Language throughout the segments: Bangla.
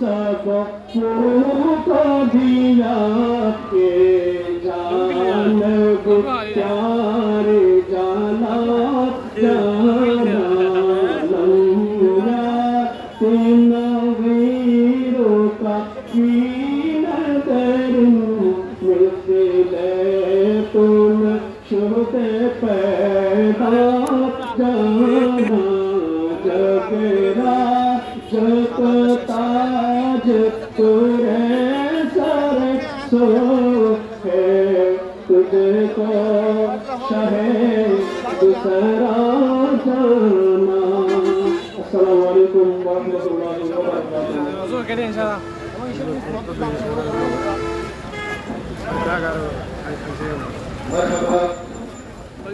सब को दिया के जान प्यारे जाना जाना लंगरा तीन वीरों का कीन करूं मिले तुम शुद्ध पैदा जाना जगरा ताज तुरे सर सो है तुझको शहे दूसरा जाना। अस्सलामु अलैकुम वरहमतुल्लाहि वबरकातुहू।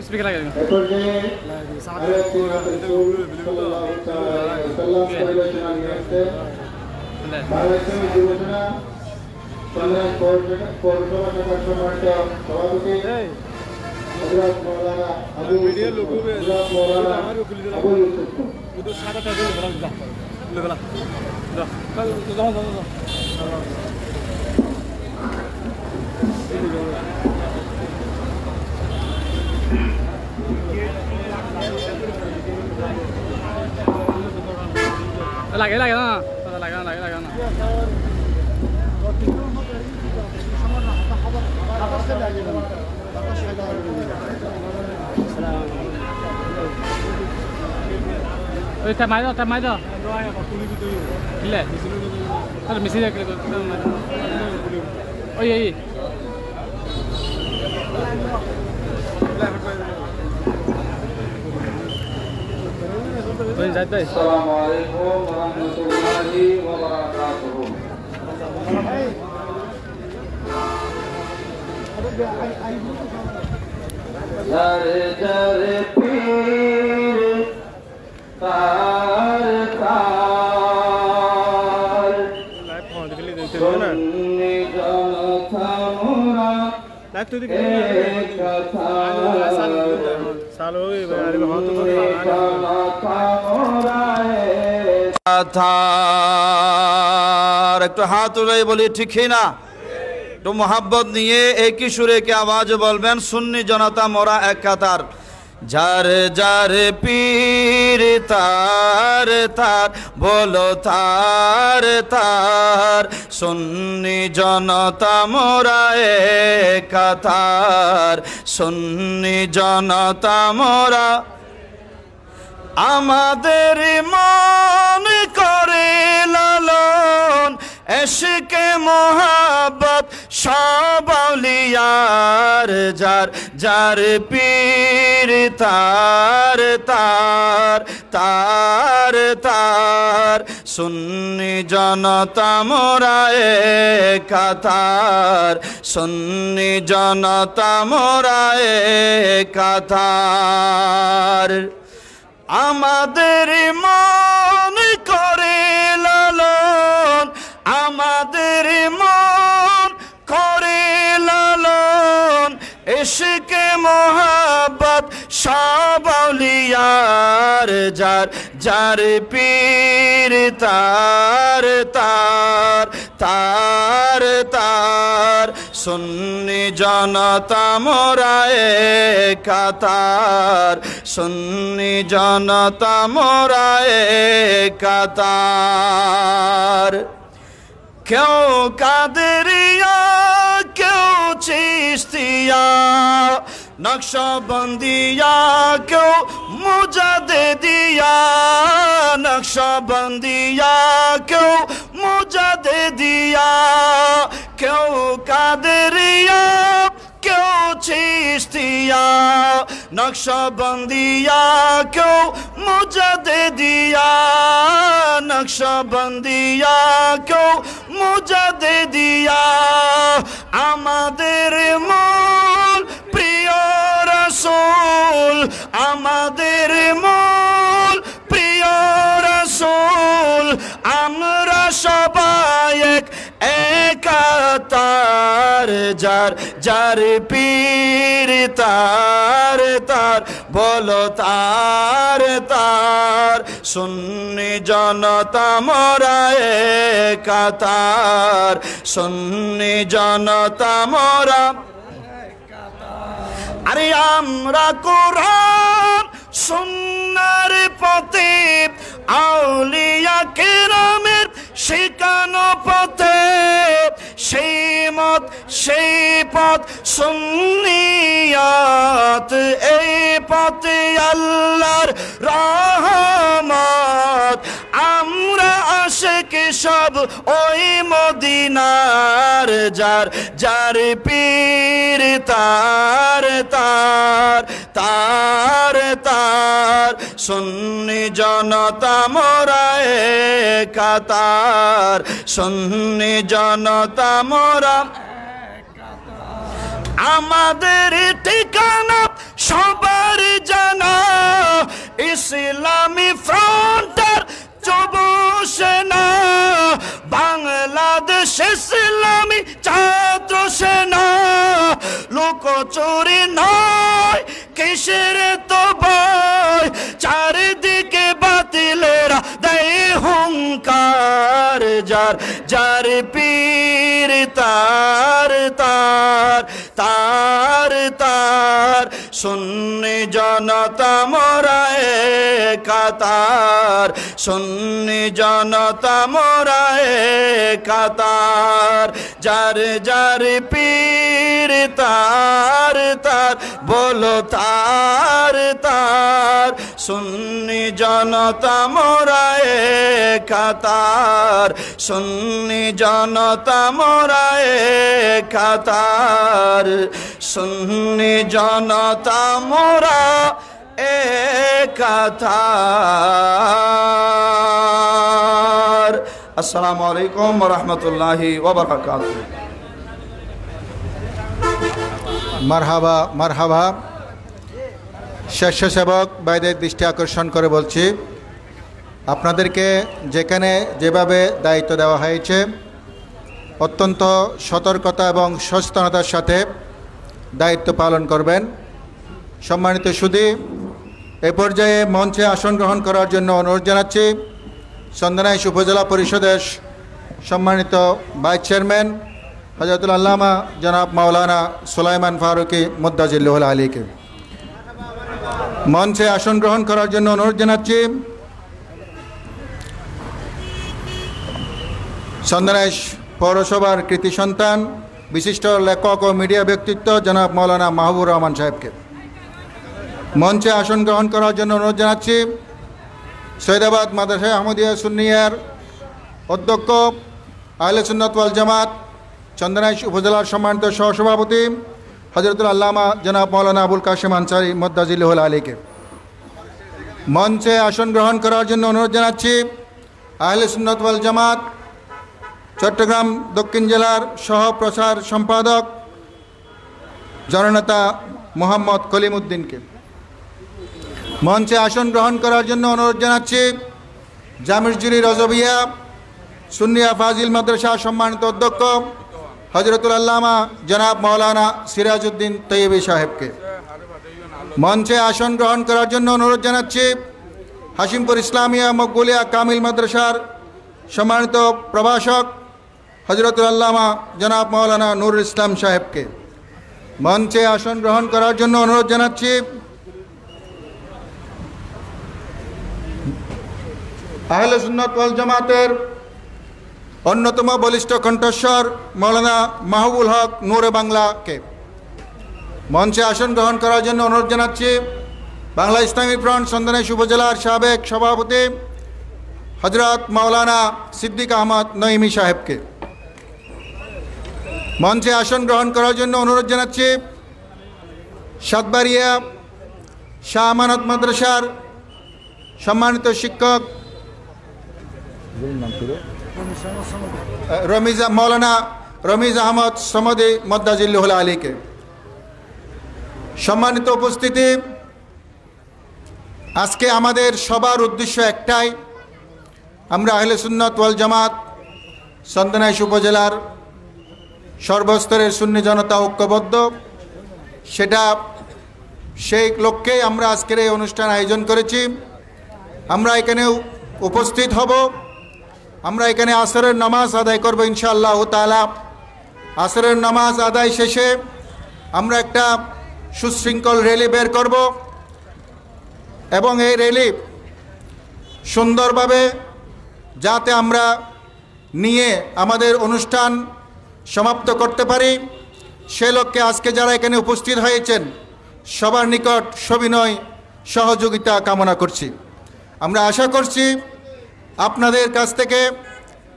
स्पीकर लगा lagi na tay máy đó ile ada mesin ya kira oh iya iya Assalamu alaikum warahmatullahi wabarakatuh. Jare jare pir tar tar sunni janatha mora একটু হাত উঠাই বলি ঠিক না একটু মোহাব্বত নিয়ে একই সুরে কি আওয়াজ বলবেন সুন্নি জনতা মোরা এক কাতার जार जार पीर तार तार बोलो तार तार सुन्नी जनता मोरा एक तार सुन्नी जनता मोरा आमादेर मन करे लालन एशके मोहब्बत सब आउलियार जार जार पीर तार तार तार तार सुन्नी जनता मोरा एक तार सुन्नी जनता मोरा एक तार आमादेर मन करे लालन आमादेर मन करे लालन इश्के मोहब्बत सब आउलियार जार जार पीर तार तार तार तार सुन्नी जनता मोरा एक तार सुन्नी जनता मोरा एक तार क्यों कादरिया क्यों चिश्तिया नक्शबंदिया क्यों मुजद्दिदिया नक्शबंदिया क्यों मुजद्दिदिया क्यों कादरिया क्यों चिश्तिया नक्शबंदिया क्यों मुजद्दिदिया नक्शबंदिया क्यों मुजद्दिदिया आमादेर मूल प्रिय रसूल आमादेर मूल प्रिय रसूल आमरा सबाई एक तार जार जार पीर तार तार बोलो तार तार सुन्नी जनता मोरा কাতার সুন্নি জনতা মোরা আরে আমরা কোরআন সুন্নাহর পথে আউলিয়া কেরামের শিখানো পথে সেই মত সেই পথ সুন্নিয়াত এই পথে আল্লাহর রহমত আমরা আশিক সব ওই মদিনার যার যার পীর তার তার তার তার সুন্নি জনতা মোরা কাতার সুন্নি জনতা মোরা আমাদের ঠিকানা সবার জানা ইসলামী ফ্রন্টের যুব সেনা বাংলাদেশ ইসলামী ছাত্র সেনা লুকোচুরি নয় কিসের তো ভয় চারিদিকে বাতিলেরা দেয় হুঙ্কার যার যার পীর তার তার তার তার সুন্নি জনতা মোরা কাতার সুন্নি জনতা মোরা কাতার যার যার পীর তার তার বলো তার তার সুন্নি জনতা মোরা কাতার সুন্নি জনতা মোরা কাতার সুন্নি জনতা মোরা কাতার আসসালামু আলাইকুম ওয়া রাহমাতুল্লাহি ওয়া বারাকাতুহু মারহাবা মারহাবা স্বেচ্ছাসেবক ভাইদের দৃষ্টি আকর্ষণ করে বলছি আপনাদেরকে যেখানে যেভাবে দায়িত্ব দেওয়া হয়েছে অত্যন্ত সতর্কতা এবং সচেতনতার সাথে দায়িত্ব পালন করবেন। সম্মানিত সুধী, এ পর্যায়ে মঞ্চে আসন গ্রহণ করার জন্য অনুরোধ জানাচ্ছি চন্দনাইশ উপজেলা পরিষদের সম্মানিত ভাইস চেয়ারম্যান হযরতুল আল্লামা জনাব মাওলানা সুলাইমান ফারুকী মুদ্দাজিল্লাহুল আলীকে। মঞ্চে আসন গ্রহণ করার জন্য অনুরোধ জানাচ্ছি চন্দনাইশ পৌরসভার কৃতি সন্তান বিশিষ্ট লেখক ও মিডিয়া ব্যক্তিত্ব জনাব মাওলানা মাহবুবুর রহমান সাহেবকে। মঞ্চে আসন গ্রহণ করার জন্য অনুরোধ জানাচ্ছি সৈয়দাবাদ মাদ্রাসা আহমদিয়া সুন্নিয়ার অধ্যক্ষ আহলে সুন্নাত ওয়াল জামাত চন্দনাইশ উপজেলার সম্মানিত সহসভাপতি হযরতুল আল্লামা জনাব মাওলানা আবুল কাশেম আনসারী মুদ্দাজিল্লাহুল আলীকে। মঞ্চে আসন গ্রহণ করার জন্য অনুরোধ জানাচ্ছি আহলে সুন্নাত ওয়াল জামাত চট্টগ্রাম দক্ষিণ জেলার সহ প্রচার সম্পাদক জননেতা মোহাম্মদ কলিমউদ্দিনকে। মঞ্চে আসন গ্রহণ করার জন্য অনুরোধ জানাচ্ছি জামিরজুরি রজবিয়া সুন্নিয়া ফাজিল মাদ্রাসা সম্মানিত অধ্যক্ষ হযরতুল আল্লামা জনাব মাওলানা সিরাজউদ্দিন তৈয়বী সাহেবকে। মঞ্চে আসন গ্রহণ করার জন্য অনুরোধ জানাচ্ছি হাশিমপুর ইসলামিয়া মকবুলিয়া কামিল মাদ্রাসার সম্মানিত প্রভাষক হযরতুল আল্লামা জনাব মাওলানা নুরুল ইসলাম সাহেবকে। মঞ্চে আসন গ্রহণ করার জন্য অনুরোধ জানাচ্ছি আহলে সুন্নাত ওয়াল জামাতের অন্যতম বলিষ্ঠ কণ্ঠস্বর মাওলানা মাহবুবুল হক নূরে বাংলাকে। মঞ্চে আসন গ্রহণ করার জন্য অনুরোধ জানাচ্ছি বাংলা ইসলামী ফ্রন্ট চন্দনাইশ উপজেলার সাবেক সভাপতি হযরত মাওলানা সিদ্দিক আহমদ নঈমী সাহেবকে। মঞ্চে আসন গ্রহণ করার জন্য অনুরোধ জানাচ্ছি সাতবাড়িয়া শাহ আমানত মাদ্রাসার সম্মানিত শিক্ষক মাওলানা রমিজ আহমদ সমদি মুদ্দাজিল্লাহুল আলীকে। সম্মানিত উপস্থিতি, আজকে আমাদের সবার উদ্দেশ্য একটাই, আমরা আহলে সুন্নাত ওয়াল জামাত চন্দনাইশ উপজেলার সর্বস্তরের সুন্নি জনতা ঐক্যবদ্ধ, সেটা সেই লক্ষ্যেই আমরা আজকের এই অনুষ্ঠান আয়োজন করেছি। আমরা এখানে উপস্থিত হব আমরা এখানে আসরের নামাজ আদায় করব ইনশাআল্লাহ তাআলা। আসরের নামাজ আদায় শেষে আমরা একটা সুশৃঙ্খল র্যালি বের করব এবং এই র্যালি সুন্দরভাবে যাতে আমরা নিয়ে আমাদের অনুষ্ঠান সমাপ্ত করতে পারি, সে লক্ষ্যে আজকে যারা এখানে উপস্থিত হয়েছেন সবার নিকট সবিনয় সহযোগিতা কামনা করছি। আমরা আশা করছি আপনাদের কাছ থেকে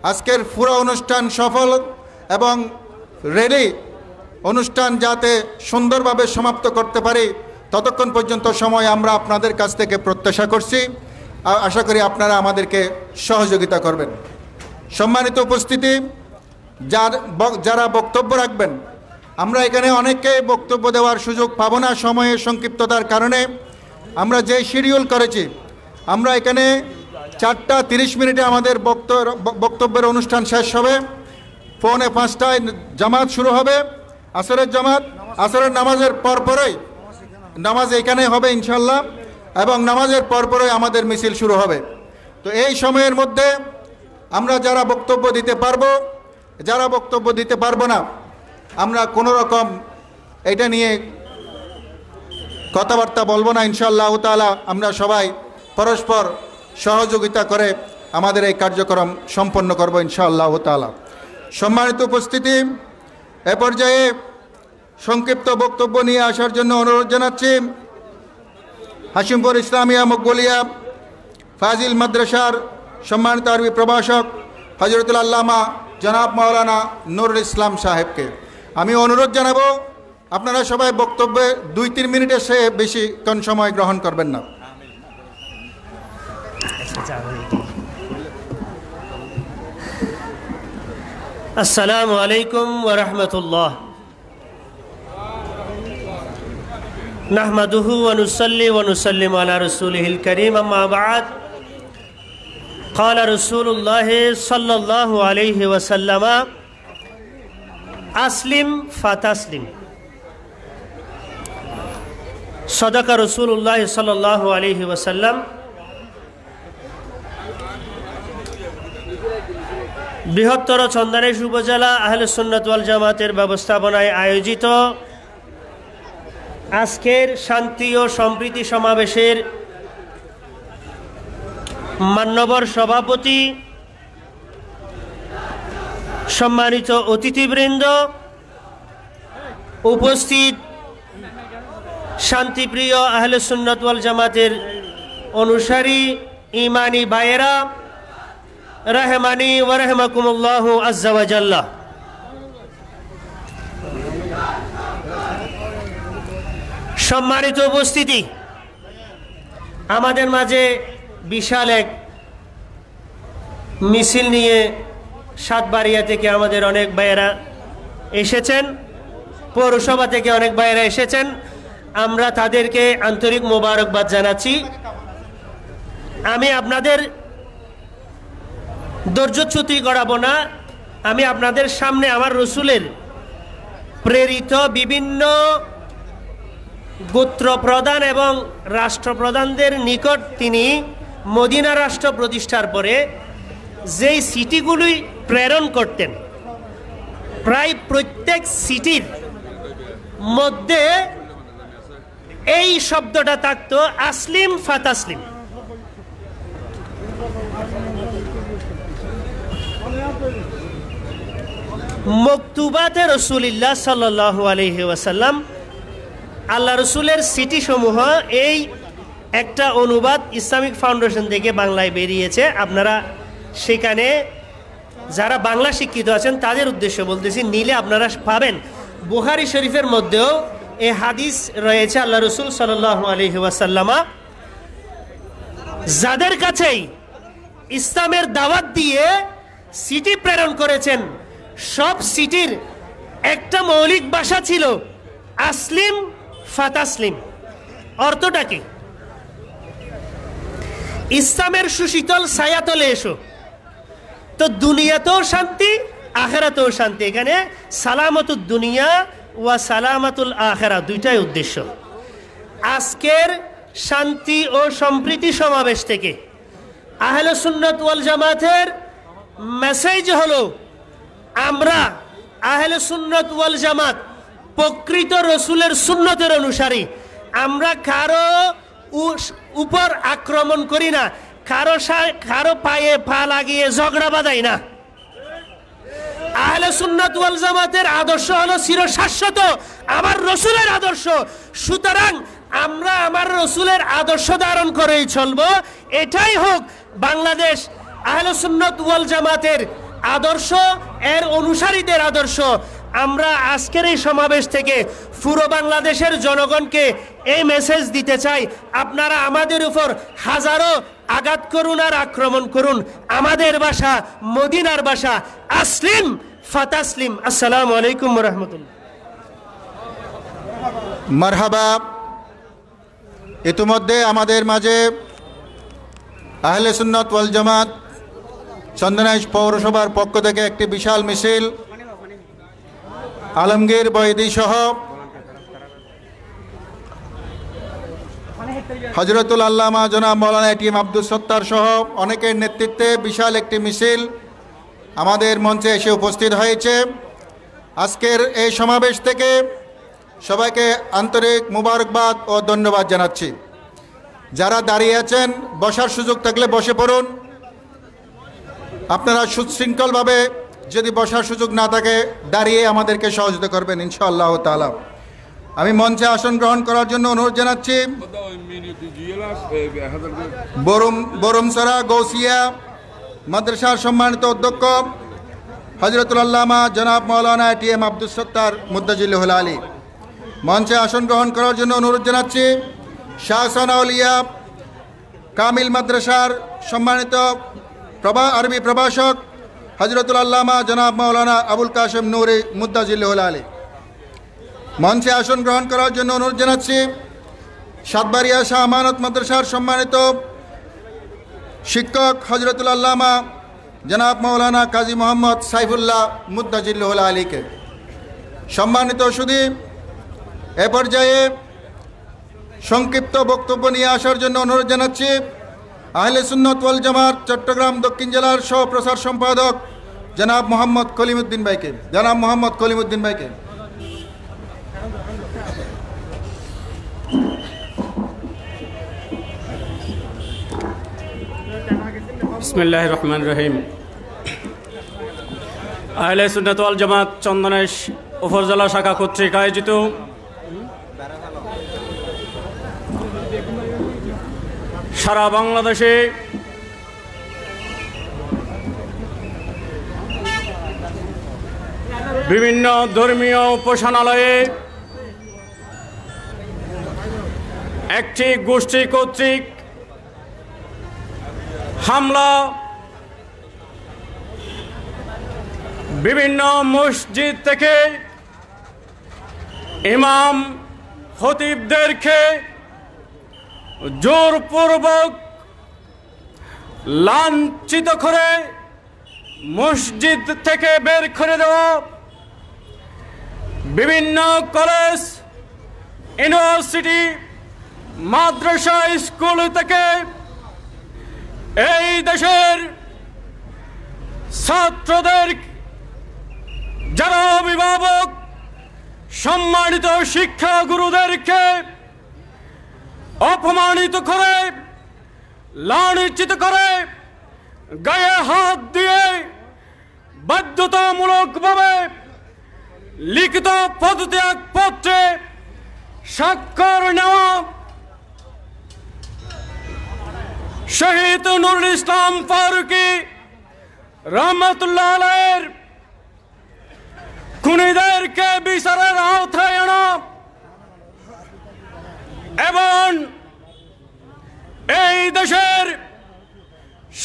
আজকের পুরো অনুষ্ঠান সফল এবং র্যালি অনুষ্ঠান যাতে সুন্দরভাবে সমাপ্ত করতে পারি ততক্ষণ পর্যন্ত সময় আমরা আপনাদের কাছ থেকে প্রত্যাশা করছি। আশা করি আপনারা আমাদেরকে সহযোগিতা করবেন। সম্মানিত উপস্থিতি, যারা বক্তব্য রাখবেন, আমরা এখানে অনেককে বক্তব্য দেওয়ার সুযোগ পাবো না সময়ের সংক্ষিপ্ততার কারণে। আমরা যে শিডিউল করেছি, আমরা এখানে 4:30 আমাদের বক্তব্যের অনুষ্ঠান শেষ হবে। 4:45 জামাত শুরু হবে, আসরের জামাত। আসরের নামাজের পরপরই নামাজ এখানে হবে ইনশাল্লাহ, এবং নামাজের পরপরই আমাদের মিছিল শুরু হবে। তো এই সময়ের মধ্যে আমরা যারা বক্তব্য দিতে পারবো, যারা বক্তব্য দিতে পারবো না, আমরা কোনো রকম এটা নিয়ে কথাবার্তা বলবো না ইনশাআল্লাহ তাআলা। আমরা সবাই পরস্পর সহযোগিতা করে আমাদের এই কার্যক্রম সম্পন্ন করব ইনশাআল্লাহ তাআলা। সম্মানিত উপস্থিতি, এ পর্যায়ে সংক্ষিপ্ত বক্তব্য নিয়ে আসার জন্য অনুরোধ জানাচ্ছি হাশিমপুর ইসলামিয়া মকবুলিয়া ফাজিল মাদ্রাসার সম্মানিত আরবি প্রভাষক হযরতুল আল্লামা জনাব মাওলানা নুরুল ইসলাম সাহেবকে। আমি অনুরোধ জানাবো আপনারা সবাই বক্তব্যে 2-3 মিনিটের সে বেশি কোন সময় গ্রহণ করবেন না। আসসালামু আলাইকুম ওয়া রাহমাতুল্লাহ। নাহমাদুহু ওয়া নুসাল্লি ওয়া নুসাল্লিমু আলা রাসূলিহিল কারীম, আম্মা বা'দ। قال رسول الله صلى الله عليه وسلم أسلم فتسلم। صدق رسول الله صلى الله عليه وسلم। বৃহত্তর চন্দনেশ উপজেলা আহলে সুন্নাত ওয়াল জামাতের ব্যবস্থাপনায় আয়োজিত আজকের শান্তি ও সম্প্রীতি সমাবেশের মান্যবর সভাপতি, সম্মানিত অতিথিবৃন্দ, উপস্থিত শান্তিপ্রিয় আহলে সুন্নাত ওয়াল জামাতের অনুসারী ইমানি ভাইয়েরা, রাহমানি ওয়া রাহমাকুমুল্লাহু আজ্জা ওয়া জাল্লা। সম্মানিত উপস্থিতি, আমাদের মাঝে বিশাল এক মিছিল নিয়ে সাতবাড়িয়া থেকে আমাদের অনেক ভাইয়েরা এসেছেন, পৌরসভা থেকে অনেক ভাইয়েরা এসেছেন। আমরা তাদেরকে আন্তরিক মোবারকবাদ জানাচ্ছি। আমি আপনাদের ধৈর্যচ্যুতি করাবো না। আমি আপনাদের সামনে আমার রসুলের প্রেরিত বিভিন্ন গোত্রপ্রধান এবং রাষ্ট্রপ্রধানদের নিকট তিনি মদিনা রাষ্ট্র প্রতিষ্ঠার পরে যেই সিটিগুলি প্রেরণ করতেন, প্রায় প্রত্যেক সিটির মধ্যে এই শব্দটা থাকতো, আসলিম ফাতাসলিম। মকতুবাতে রাসূলুল্লাহ সাল্লাল্লাহু আলাইহি ওয়াসাল্লাম, আল্লাহ রসুলের সিটি সমূহ, এই একটা অনুবাদ ইসলামিক ফাউন্ডেশন থেকে বাংলায় বেরিয়েছে। আপনারা সেখানে যারা বাংলা শিক্ষিত আছেন তাদের উদ্দেশ্যে বলতেছি, নিলে আপনারা পাবেন। বুখারী শরীফের মধ্যেও এই হাদিস রয়েছে। আল্লাহ রসুল সাল্লাল্লাহু আলাইহি ওয়াসাল্লাম যাদের কাছেই ইসলামের দাওয়াত দিয়ে সিটি প্রেরণ করেছেন, সব সিটির একটা মৌলিক ভাষা ছিল আসলিম ফাতাসলিম। অর্থটা কি? ইসলামের সুশীতল ছায়াতলে এসো, তো দুনিয়াতেও শান্তি, আখেরাতেও শান্তি। এখানে সালামাতুদ দুনিয়া ওয়া সালামাতুল আখেরা দুইটাই উদ্দেশ্য। আজকের শান্তি ও সম্প্রীতি সমাবেশ থেকে আহলে সুন্নাত ওয়াল জামাতের মেসেজ হলো আমরা আহলে সুন্নাত ওয়াল জামাত প্রকৃত রসুলের সুন্নতের অনুসারী। আমরা কারো উপর আক্রমণ করি না, কারো পায়ে পা লাগিয়ে ঝগড়া বাঁধাই না। আহলে সুন্নাত ওয়াল জামাতের আদর্শ হলো চিরশাশ্বত, আমার রসুলের আদর্শ। সুতরাং আমরা আমার রসুলের আদর্শ ধারণ করেই চলবো। এটাই হোক বাংলাদেশ আহলে সুন্নাত ওয়াল জামাতের আদর্শ, এর অনুসারীদের আদর্শ। আমরা আজকের এই সমাবেশ থেকে পুরো বাংলাদেশের জনগণকে এই মেসেজ দিতে চাই, আপনারা আমাদের উপর হাজারো আঘাত করুন আর আক্রমণ করুন, আমাদের ভাষা মদিনার ভাষা, আসলিম ফাতাসলিম। আসসালামু আলাইকুম ওয়া রাহমাতুল্লাহ। মারহাবা। ইতিমধ্যে আমাদের মাঝে আহলে সুন্নাত ওয়াল জামাত চন্দনাইশ পৌরসভার পক্ষ থেকে একটি বিশাল মিছিল আলমগীর বৈদি সহ হজরতুল আল্লামা জনাব মৌলানা এটিএম আব্দুল সত্তার সহ অনেকের নেতৃত্বে বিশাল একটি মিছিল আমাদের মঞ্চে এসে উপস্থিত হয়েছে। আজকের এই সমাবেশ থেকে সবাইকে আন্তরিক মুবারকবাদ ও ধন্যবাদ জানাচ্ছি। যারা দাঁড়িয়ে আছেন বসার সুযোগ থাকলে বসে পড়ুন। আপনারা সুশৃঙ্খলভাবে, যদি বসার সুযোগ না থাকে দাঁড়িয়ে আমাদেরকে সহযোগিতা করবেন ইনশাআল্লাহ তাআলা। আমি মঞ্চে আসন গ্রহণ করার জন্য অনুরোধ জানাচ্ছি বরুমসরা গৌসিয়া মাদ্রাসার সম্মানিত অধ্যক্ষ হজরতুল আল্লামা জনাব মৌলানা এটিএম আব্দুল সত্তার মুদ্দাজিল্লাহুল আলী। মঞ্চে আসন গ্রহণ করার জন্য অনুরোধ জানাচ্ছি শাহ সানাউলিয়া কামিল মাদ্রাসার সম্মানিত আরবি প্রভাষক হজরতুল আল্লামা জনাব মৌলানা আবুল কাশেম নূরি মুদ্দাজিল্লাহুল আলী। মঞ্চে আসন গ্রহণ করার জন্য অনুরোধ জানাচ্ছি সাতবাড়িয়া শাহ আমানত মাদ্রাসার সম্মানিত শিক্ষক হজরতুল আল্লামা জনাব মৌলানা কাজী মোহাম্মদ সাইফুল্লাহ মুদ্দাজিল্লাহুল আলীকে। সম্মানিত সুধী, এ পর্যায়ে সংক্ষিপ্ত বক্তব্য নিয়ে আসার জন্য অনুরোধ জানাচ্ছি আহলে সুন্নাত ওয়াল জামাত চট্টগ্রাম দক্ষিণ জেলার সহ প্রচার সম্পাদক জনাব মোহাম্মদ কলিমুদ্দিন ভাইকে। বিসমিল্লাহির রহমানির রহিম। আহলে সুন্নাত ওয়াল জামাত চন্দনাইশ উপজেলা শাখা কর্তৃক আয়োজিত সারা বাংলাদেশে বিভিন্ন ধর্মীয় উপাসনালয়ে একটি গোষ্ঠী কর্তৃক হামলা, বিভিন্ন মসজিদ থেকে ইমাম খতিবদেরকে জোরপূর্বক লাঞ্ছিত করে মসজিদ থেকে বের করে দেওয়া, বিভিন্ন কলেজ ইউনিভার্সিটি মাদ্রাসা স্কুল থেকে এই দেশের ছাত্রদের, যারা অভিভাবক, সম্মানিত শিক্ষাগুরুদেরকে অপমানিত করে, লাঞ্ছিত করে, গায়ে হাত দিয়ে বাধ্যতামূলকভাবে লিখিত পদত্যাগ পত্রে স্বাক্ষর নেওয়া শহীদ নুরুল ইসলাম ফারুকী রহমতুল্লাহ আলাইহির খুনিদেরকে বিচারের আওতায় আনা এবং এই দেশের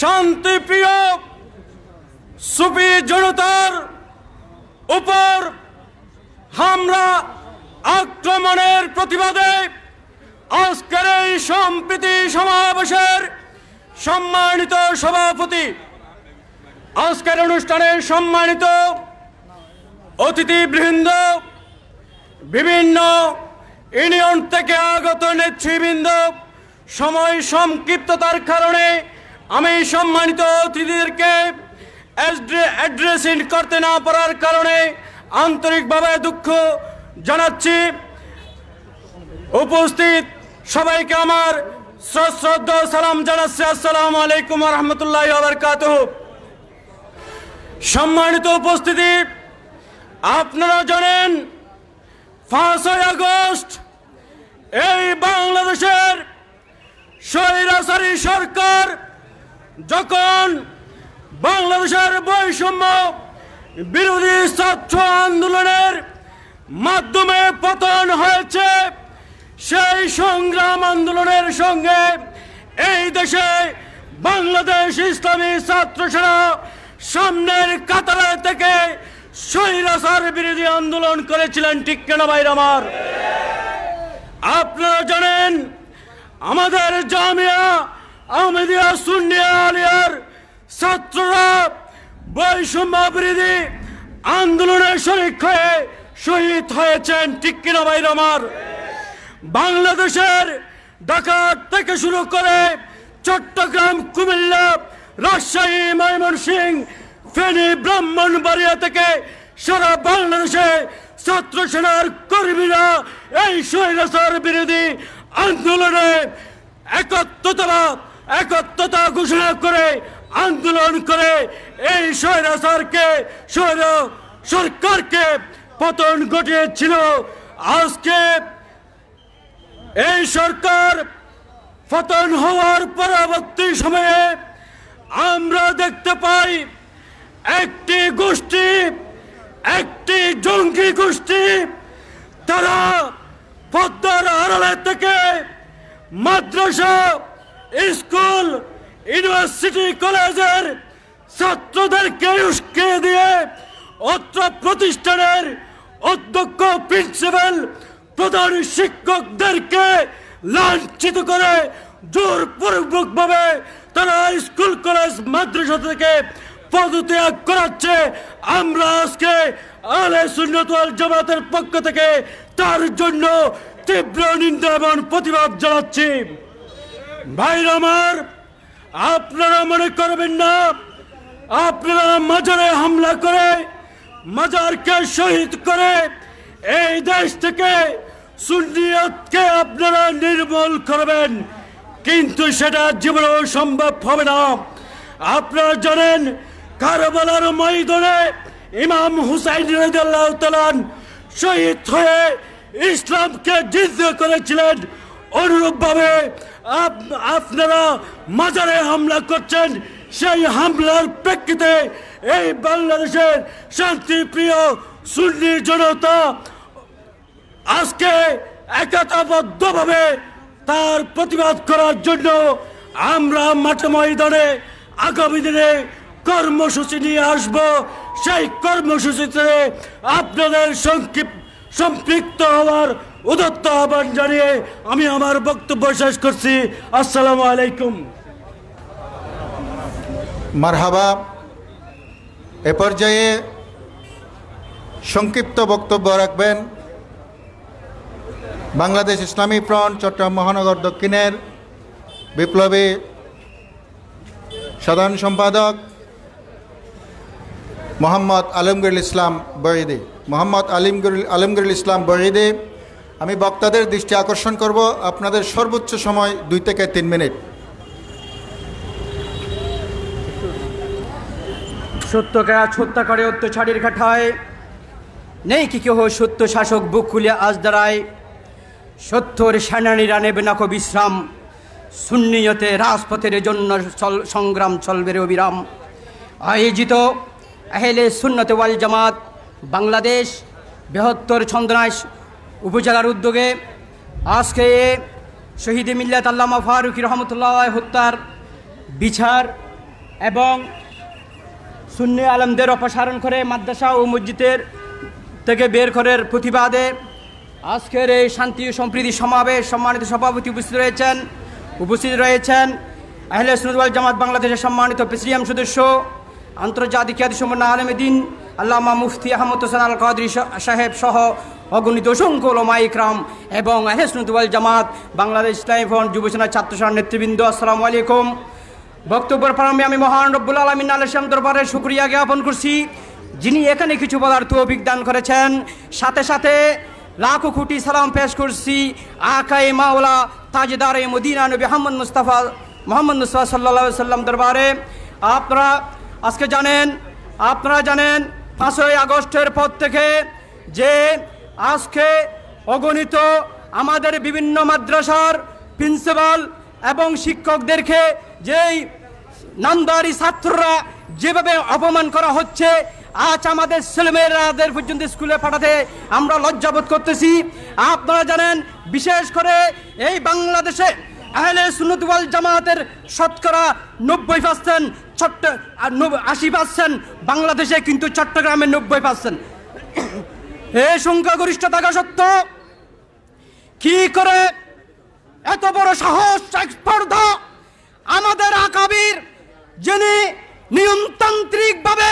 শান্তিপ্রিয় সুফি জনতার উপর হামলা আক্রমণের প্রতিবাদে আজকের এই সম্প্রীতি সমাবেশের সম্মানিত সভাপতি, আজকের অনুষ্ঠানের সম্মানিত অতিথিবৃন্দ, বিভিন্ন ইউনিয়ন থেকে আগত নেতৃবৃন্দ, সময় সংক্ষিপ্ততার কারণে আমি সম্মানিত অতিথিদেরকে অ্যাড্রেসিং করতে না পারার কারণে আন্তরিকভাবে দুঃখ জানাচ্ছি। উপস্থিত সবাইকে আমার সশ্রদ্ধ সালাম জানাচ্ছি। আসসালামু আলাইকুম ওয়া রাহমাতুল্লাহি ওয়া বারাকাতুহু। সম্মানিত উপস্থিতি, আপনারা জানেন 5ই আগস্ট এই বাংলাদেশের স্বৈরাচারী সরকার যখন বাংলাদেশের বৈষম্য বিরোধী ছাত্র আন্দোলনের মাধ্যমে পতন হয়েছে, সেই সংগ্রাম আন্দোলনের সঙ্গে এই দেশে বাংলাদেশ ইসলামী ছাত্র সেনা সামনের কাতারে থেকে স্বৈরাচার বিরোধী আন্দোলন করেছিলেন। ঠিক কেন ভাইরা আমার? আপনারা জানেন আমাদের জামিয়া আহমদিয়া সুন্নিয়া আলিয়ার ছাত্ররা বৈষম্য বিরোধী আন্দোলনে শরীক হয়ে শহীদ হয়েছেন। ঠিক কিনা ভাইরা আমার? বাংলাদেশের ঢাকা থেকে শুরু করে চট্টগ্রাম, কুমিল্লা, রাজশাহী, ময়মনসিংহ, ফেনী, ব্রাহ্মণবাড়িয়া থেকে সারা বাংলাদেশে ছাত্র সেনার কর্মীরা এই স্বৈরাচার বিরোধী আন্দোলনে একত্রতা ঘোষণা করে আন্দোলন করে এই সরকারকে পতন ঘটিয়েছিল। আজকে এই সরকার পতন হওয়ার পরবর্তী সময়ে আমরা দেখতে পাই একটি জঙ্গি গোষ্ঠী তারা পদ্মার আড়ালে থেকে মাদ্রাসা, স্কুল, ইউনিভার্সিটি, কলেজের ছাত্রদেরকে উস্কে দিয়ে অত্র প্রতিষ্ঠানের অধ্যক্ষ, প্রিন্সিপাল, প্রধান শিক্ষকদেরকে লাঞ্ছিত করে জোরপূর্বকভাবে তারা স্কুল, কলেজ, মাদ্রাসা থেকে পদত্যাগ করাচ্ছে। আমরা আজকে আহলে সুন্নাত ওয়াল জামাতের পক্ষ থেকে তার জন্য তীব্র নিন্দা এবং প্রতিবাদ জানাচ্ছি। ভাইরা আমার, আপনারা মনে করবেন না আপনারা মাজারে হামলা করে, মাজারকে শহীদ করে এই দেশ থেকে সুন্নিয়তকে আপনারা নির্মূল করবেন, কিন্তু সেটা জীবনেও সম্ভব হবে না। আপনারা জানেন কারবালার ময়দানে ইমাম হুসাইন রাদিয়াল্লাহু তাআলা শহীদ হয়ে ইসলামকে জিন্দা করেছিলেন। অনুরূপভাবে আপনারা মাজারে হামলা করছেন। সেই হামলার প্রেক্ষিতে এই বাংলাদেশের শান্তিপ্রিয় সুন্নি জনতা আজকে একতাবদ্ধভাবে তার প্রতিবাদ করার জন্য আমরা মাঠে ময়দানে আগামী দিনে কর্মসূচি নিয়ে আসব। সেই কর্মসূচিতে আপনাদের সম্পৃক্ত হওয়ার উদাত্ত আহ্বান জানিয়ে আমি আমার বক্তব্য শেষ করছি। আসসালামু আলাইকুম। মারহাবা। এ পর্যায়ে সংক্ষিপ্ত বক্তব্য রাখবেন বাংলাদেশ ইসলামী ফ্রন্ট চট্টগ্রাম মহানগর দক্ষিণের বিপ্লবী সাধারণ সম্পাদক মোহাম্মদ আলমগীরুল ইসলাম বঈদী। আলমগীরুল ইসলাম বঈদী। আমি বক্তাদের দৃষ্টি আকর্ষণ করব, আপনাদের সর্বোচ্চ সময় 2 থেকে 3 মিনিট। সত্যকে আজ হত্যা করে অত্যাচারীর কাঠায় নেই কি কেহ সত্য শাসক বুক খুলিয়া আজ দাঁড়ায়। সত্যর সেনানীরা নেবে না বিশ্রাম, সুন্নিয়তে রাজপথের জন্য সংগ্রাম চলবে অবিরাম। আয়োজিত আহলে সুন্নাত ওয়াল জামাত বাংলাদেশ বৃহত্তর ছন্দনাইশ উপজেলার উদ্যোগে আজকে শহীদ মিল্লাত আল্লামা ফারুকী রহমতুল্লাহ হত্যার বিচার এবং সুন্নি আলেমদের অপসারণ করে মাদ্রাসা ও মসজিদের থেকে বের করার প্রতিবাদে আজকের এই শান্তি ও সম্প্রীতি সমাবেশ সম্মানিত সভাপতি উপস্থিত রয়েছেন আহলে সুন্নাত ওয়াল জামাত বাংলাদেশের সম্মানিত প্রেসিডিয়াম সদস্য, আন্তর্জাতিক খ্যাতিসম্পন্ন আলেম দ্বীন আল্লামা মুফতি আহমদ হোসেন আল কাদরী সাহেব সহ অগণিত অসংখ্য উলামা ইকরাম এবং আহলে সুন্নাত ওয়াল জামাত বাংলাদেশ ইসলামী ফ্রন্ট যুবসেনা ছাত্র সংঘ নেতৃবৃন্দ, আসসালামু আলাইকুম। বক্তব্যের প্রারম্ভে আমি মহান রব্বুল আলামিন আলাইহিস দরবারে শুকরিয়া জ্ঞাপন করছি, যিনি এখানে কিছু বলার তৌফিক দান করেছেন। সাথে সাথে লাখো কোটি সালাম পেশ করছি আকায়ে মাওলা তাজদারে মদিনা নবী মোহাম্মদ মুস্তাফা সাল্লাল্লাহু আলাইহি সাল্লাম দরবারে। আপনারা জানেন 5ই আগস্টের পর থেকে যে আজকে অগণিত আমাদের বিভিন্ন মাদ্রাসার প্রিন্সিপাল এবং শিক্ষকদেরকে যেই নামদারি ছাত্ররা যেভাবে অপমান করা হচ্ছে, আজ আমাদের ছেলেমেয়েরাদের পর্যন্ত স্কুলে পাঠাতে আমরা লজ্জাবোধ করতেছি। আপনারা জানেন বিশেষ করে এই বাংলাদেশে আহলে সুন্নাত ওয়াল জামাতের শতকরা 90%, 80% বাংলাদেশে, কিন্তু চট্টগ্রামে 90%। এই সংখ্যাগরিষ্ঠ থাকা সত্ত্বেও কি করে এত বড় সাহস, স্পর্ধা আমাদের আকাবির যিনি নিয়মতান্ত্রিকভাবে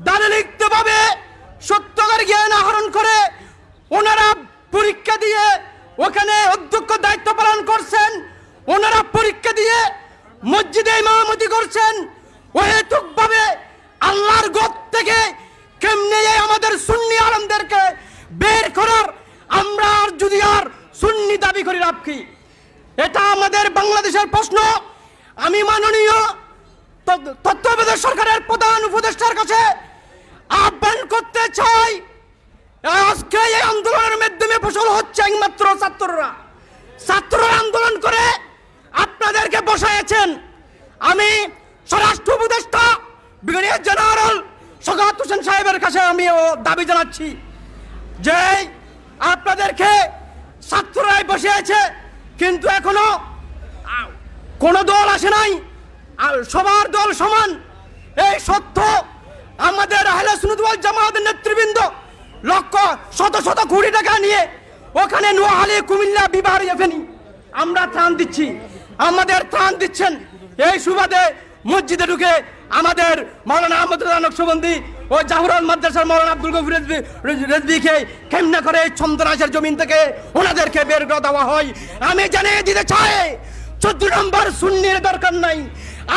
দালিলিকভাবে সত্যকার জ্ঞান আহরণ করে ওনারা পরীক্ষা দিয়ে ওখানে অধ্যক্ষ দায়িত্ব পালন করছেন, ওনারা পরীক্ষা দিয়ে মসজিদে ইমামতি করছেন, অহেতুকভাবে আল্লাহর গদ থেকে কেমনে আমাদের সুন্নি আলেমদেরকে বের করার আমরা আর যদি আর সুন্নি দাবি করি লাভ কি? এটা আমাদের বাংলাদেশের প্রশ্ন। আমি মাননীয় তত্ত্বাবধায়ক সরকারের প্রধান উপদেষ্টার কাছে আহ্বান করতে চাই, আজকে এই আন্দোলনের মাধ্যমে ফসল হচ্ছে একমাত্র ছাত্ররা আন্দোলন করে আপনাদেরকে বসাইছেন। আমি স্বরাষ্ট্র উপদেষ্টা ব্রিগেডিয়ার জেনারেল শওকত হোসেন সাহেবের কাছে আমি দাবি জানাচ্ছি যে আপনাদেরকে ছাত্ররাই বসিয়েছে, কিন্তু এখনো কোনো দল আসে নাই, সবার দল সমান। এই সত্য আমাদের আহলে সুন্নাত ওয়াল জামাতের নেতৃবৃন্দ শত শত কোটি টাকা নিয়ে ওখানে নোয়াখালী, কুমিল্লা, বিবাহ, ফেনী আমরা ত্রাণ দিচ্ছি, আমাদের ত্রাণ দিচ্ছেন। এই সুবাদে মসজিদে ঢুকে আমাদের মাওলানা আহমদ নকশবন্দি ও জাহুরাল মাদ্রাসার মাওলানা আব্দুল গফুর রেজভিকে কেমনে করে চন্দ্রাসের জমিন থেকে ওনাদেরকে বের করে দেওয়া হয়। আমি জানিয়ে দিতে চাই 14 নম্বর সুন্নির দরকার নাই,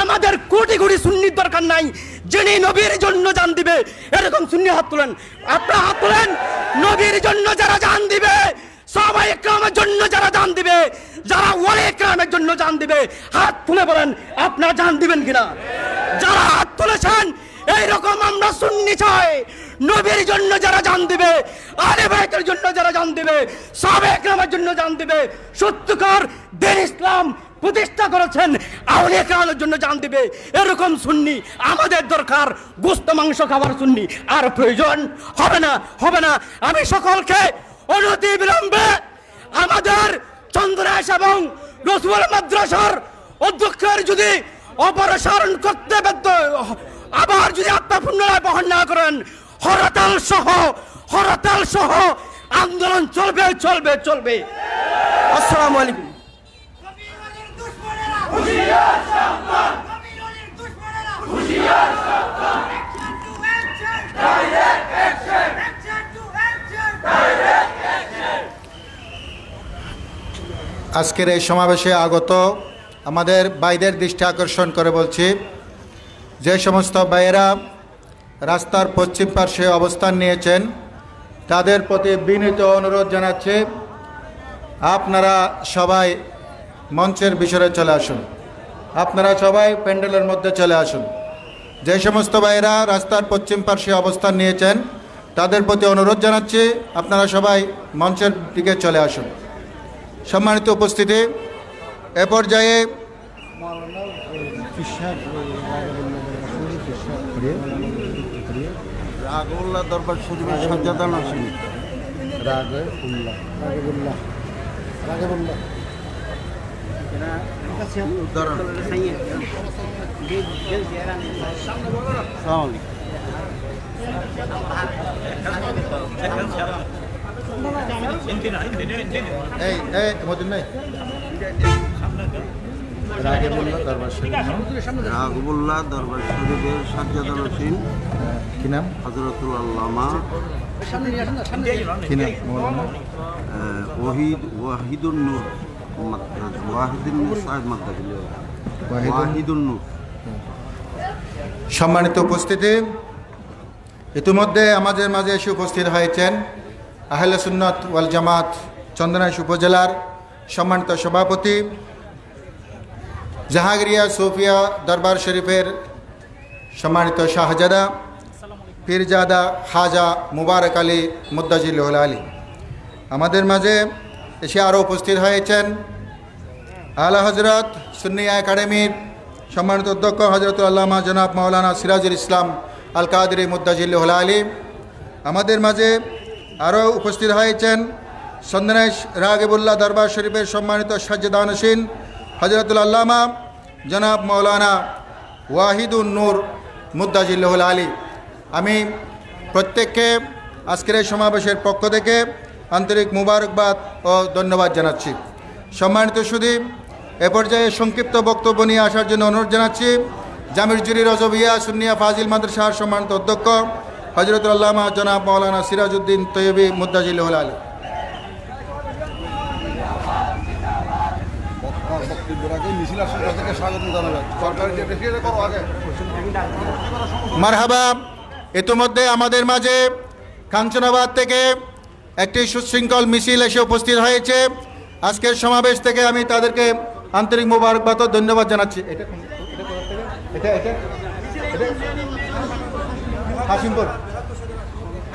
আমাদের কোটি কোটি সুন্নির দরকার নাই। যিনি নবীর জন্য জান দিবে এরকম সুন্নি হাত তুলেন, আপনারা হাত তুলেন। নবীর জন্য যারা জান দিবে, সাহাবায়ে ইকরামের জন্য যারা জান দিবে, যারা ওয়ালি ইকরামের জন্য জান দিবে, হাত তুলে বলেন আপনারা জান দিবেন কিনা? যারা হাত তুলেছেন এইরকম আমরা সুন্নি চাই। নবীর জন্য যারা জান দিবে, আলে বাইতের জন্য যারা জান দিবে, সাহাবায়ে ইকরামের জন্য জান দিবে, সত্যকার দ্বীন ইসলাম প্রতিষ্ঠা করেছেন, আউলিয়া কেরামের জন্য জান দিবে, এরকম সুন্নি আমাদের দরকার। গোস্ত মাংস খাবার সুন্নি আর প্রয়োজন হবে না। আমি সকলকে অনতি বিলম্বে আমাদের চন্দ্রাস এবং রসুল মাদ্রাসার অধ্যক্ষের যদি অপসারণ করতে বাধ্য, আবার যদি আপনার পুনরায় বহন না করেন, হরতাল সহ আন্দোলন চলবে। আসসালামু আলাইকুম। আজকের এই সমাবেশে আগত আমাদের ভাইদের দৃষ্টি আকর্ষণ করে বলছি, যে সমস্ত ভাইয়েরা রাস্তার পশ্চিম পার্শ্বে অবস্থান নিয়েছেন তাদের প্রতি বিনীত অনুরোধ জানাচ্ছি, আপনারা সবাই মঞ্চের বিষয়ে চলে আসুন, আপনারা সবাই প্যান্ডেলের মধ্যে চলে আসুন। যে সমস্ত ভাইয়েরা রাস্তার পশ্চিম পার্শ্বে অবস্থান নিয়েছেন তাদের প্রতি অনুরোধ জানাচ্ছি, আপনারা সবাই মঞ্চের দিকে চলে আসুন। সম্মানিত উপস্থিতি, এ পর্যায়ে রাগউল্লাহ দরবার শরীফের সাজ্জাদা নসীন রাগবুল্লাহ দরবার শরীফের সাজ্জাদা নসীন কি নাম? হযরতুল আল্লামা কি নাম? ওয়াহিদুন নূর সাহেব মাদ্রাজ। ওয়াহিদুন নূর। সম্মানিত উপস্থিতি, ইতিমধ্যে আমাদের মাঝে এসে উপস্থিত হয়েছেন আহলে সুন্নাত ওয়াল জামাত চন্দনাইশ উপজেলার সম্মানিত সভাপতি, জাহাঙ্গীরিয়া সুফিয়া দরবার শরীফের সম্মানিত শাহজাদা পীরজাদা খাজা মুবারক আলী মুদ্দাজিল্লাহুল আলী। আমাদের মাঝে এসে আরও উপস্থিত হয়েছেন আলা হজরত সুন্নিয়া একাডেমির সম্মানিত অধ্যক্ষ হজরতুল আল্লামা জনাব মাওলানা সিরাজুল ইসলাম আল কাদরি মুদ্দাজিল্লাহুল আলী। আমাদের মাঝে আরও উপস্থিত হয়েছেন চন্দনাইশ রাগিবুল্লাহ দরবার শরীফের সম্মানিত সাজ্জাদানশীন হজরতুল আল্লামা জনাব মাওলানা ওয়াহিদুন নূর মুদ্দাজিল্লাহুল আলী। আমি প্রত্যেককে আজকের এই সমাবেশের পক্ষ থেকে আন্তরিক মুবারকবাদ ও ধন্যবাদ জানাচ্ছি। সম্মানিত সুধী, এ পর্যায়ে সংক্ষিপ্ত বক্তব্য নিয়ে আসার জন্য অনুরোধ জানাচ্ছি জামির জুরি রজবিয়া সুন্নিয়া ফাজিল মাদ্রাসার সম্মানিত অধ্যক্ষ হজরতুল আল্লামা জনাব মাওলানা সিরাজউদ্দিন তৈয়বী মুদ্দাজিল্লাহুল আলী। মারহাবা। ইতিমধ্যে আমাদের মাঝে কাঞ্চনাবাদ থেকে একটি সুশৃঙ্খল মিছিল এসে উপস্থিত হয়েছে। আজকের সমাবেশ থেকে আমি তাদেরকে আন্তরিক মোবারকবাদ ও ধন্যবাদ জানাচ্ছি।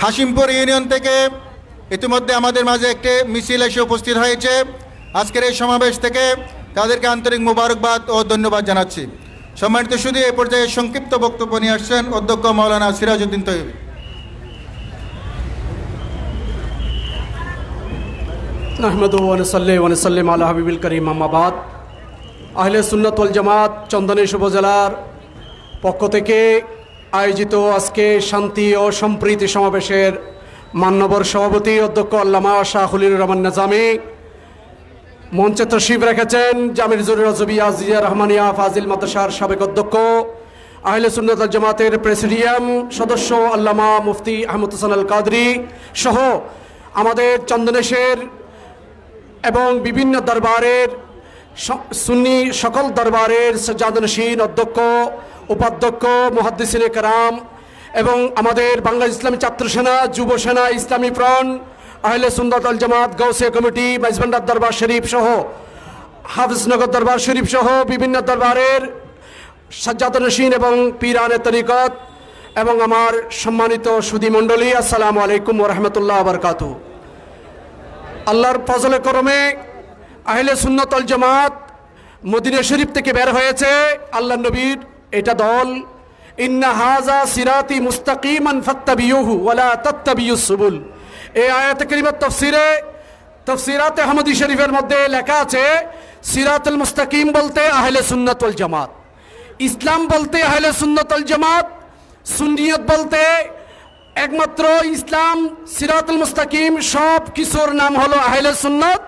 হাসিমপুর ইউনিয়ন থেকে ইতিমধ্যে আমাদের মাঝে একটি মিছিল এসে উপস্থিত হয়েছে। আজকের এই সমাবেশ থেকে তাদেরকে আন্তরিক মোবারকবাদ ও ধন্যবাদ জানাচ্ছি। সম্মানিত শুধু এ পর্যায়ে সংক্ষিপ্ত বক্তব্য নিয়ে আসছেন অধ্যক্ষ মাওলানা সিরাজউদ্দিন তৈয়বী। নাহমাদুহু ওয়া নুসাল্লি ওয়া নুসাল্লিমু আলা হাবিবিল কারীম, আম্মা বাদ। আহলে সুন্নাত ওয়াল জামাত চন্দনাইশ উপজেলার পক্ষ থেকে আয়োজিত আজকে শান্তি ও সম্প্রীতি সমাবেশের মান্যবর সভাপতি অধ্যক্ষ আল্লামা শাহ খলিলুর রহমান নিজামী, মঞ্চে তশরিফ রেখেছেন জামির জুরি রজবিয়া জিয়া রহমানিয়া ফাজিল মাদ্রাসার সাবেক অধ্যক্ষ, আহলে সুন্নাত ওয়াল জামাতের প্রেসিডিয়াম সদস্য আল্লামা মুফতি আহমদ হোসেন আল কাদরি সহ আমাদের চন্দনেশের এবং বিভিন্ন দরবারের সুন্নি সকল দরবারের সাজ্জাদানশীন অধ্যক্ষ, উপাধ্যক্ষ, মুহাদ্দিসিনে কেরাম এবং আমাদের বাংলাদেশ ইসলামী ছাত্র সেনা, যুব সেনা, ইসলামী ফ্রন্ট, আহলে সুন্নাত ওয়াল জামাত, গাউসিয়া কমিটি, মাইজভান্ডার দরবার শরীফ সহ হাফিজনগর দরবার শরীফ সহ বিভিন্ন দরবারের সাজ্জাদানশীন এবং পীরানে তরিকত এবং আমার সম্মানিত সুধী মণ্ডলী, আসসালামু আলাইকুম ওয়া রাহমাতুল্লাহি ওয়া বারাকাতুহু। আল্লাহর ফজলে করমে আহলে সুন্নাত ওয়াল জামাত মদিনা শরীফ থেকে বের হয়েছে। আল্লাহ নবীর এটা দল, ইন্না হাযা সিরাতি মুস্তাকিমান ফাত্তাবিউহু ওয়া লা তাত্তাবিউস সুবুল। এই আয়াতে কারিমার তাফসীরাতে আহমদী শরীফের মধ্যে লেখা আছে সিরাতুল মুস্তাকিম বলতে আহলে সুন্নাত ওয়াল জামাত, ইসলাম বলতে আহলে সুন্নাত ওয়াল জামাত, সুন্নিয়ত বলতে একমাত্র ইসলাম, সিরাতুল মুস্তাকিম সব কিছুর নাম হলো আহলে সুন্নাত।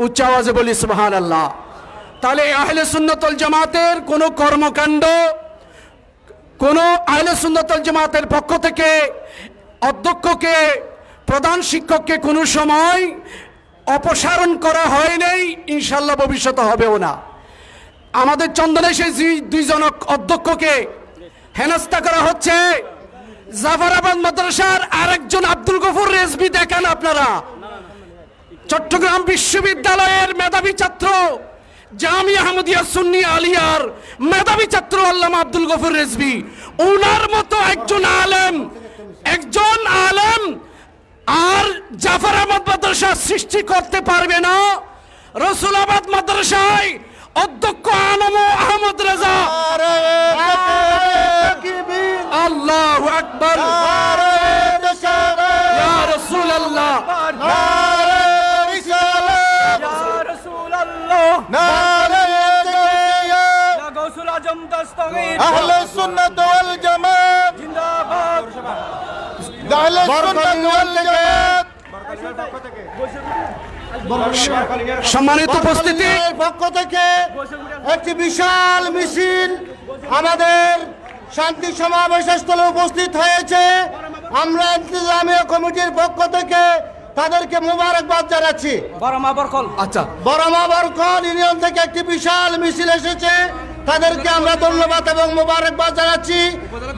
উচ্চ আওয়াজে বলি সুবহানাল্লাহ। তাহলে আহলে সুন্নাত ওয়াল জামাতের কোনো কর্মকাণ্ড, কোনো আহলে সুন্নাত ওয়াল জামাতের পক্ষ থেকে অধ্যক্ষকে, প্রধান শিক্ষককে কোনো সময় অপসারণ করা হয় নাই, ইনশাল্লাহ ভবিষ্যতে হবেও না। আমাদের চন্দনেশে দুইজন অধ্যক্ষকে হেনস্থা করা হচ্ছে। জাফরাবাদ মাদ্রাসার আরেকজন আব্দুল গফুর রেজভী দেখেন আপনারা, চট্টগ্রাম বিশ্ববিদ্যালয়ের মেধাবী ছাত্র, জামিয়া আহমদিয়া সুন্নি আলিয়ার মেধাবী ছাত্র আল্লামা আব্দুল গফুর রেজভী, ওনার মতো একজন আলেম আর জাফরাবাদ মাদ্রাসা সৃষ্টি করতে পারবে না। রসুলাবাদ মাদ্রাসায় অধ্যক্ষ আনম আহমদ রেজা, আল্লাহু আকবার, ইয়া রাসূলুল্লাহ, আহলে সুন্নাত ওয়াল জামাত জিন্দাবাদ, আহলে সুন্নাত ওয়াল জামাত। সম্মানিত উপস্থিতি, পক্ষ থেকে একটি বিশাল মিছিল আমাদের শান্তি সমাবেশ স্থলে উপস্থিত হয়েছে। আমরা ইন্তেজামিয়া কমিটির পক্ষ থেকে তাদেরকে মোবারকবাদ জানাচ্ছি। আচ্ছা, বড়মা বরকল ইউনিয়ন থেকে একটি বিশাল মিছিল এসেছে, তাদেরকে আমরা ধন্যবাদ এবং মোবারকবাদ জানাচ্ছি।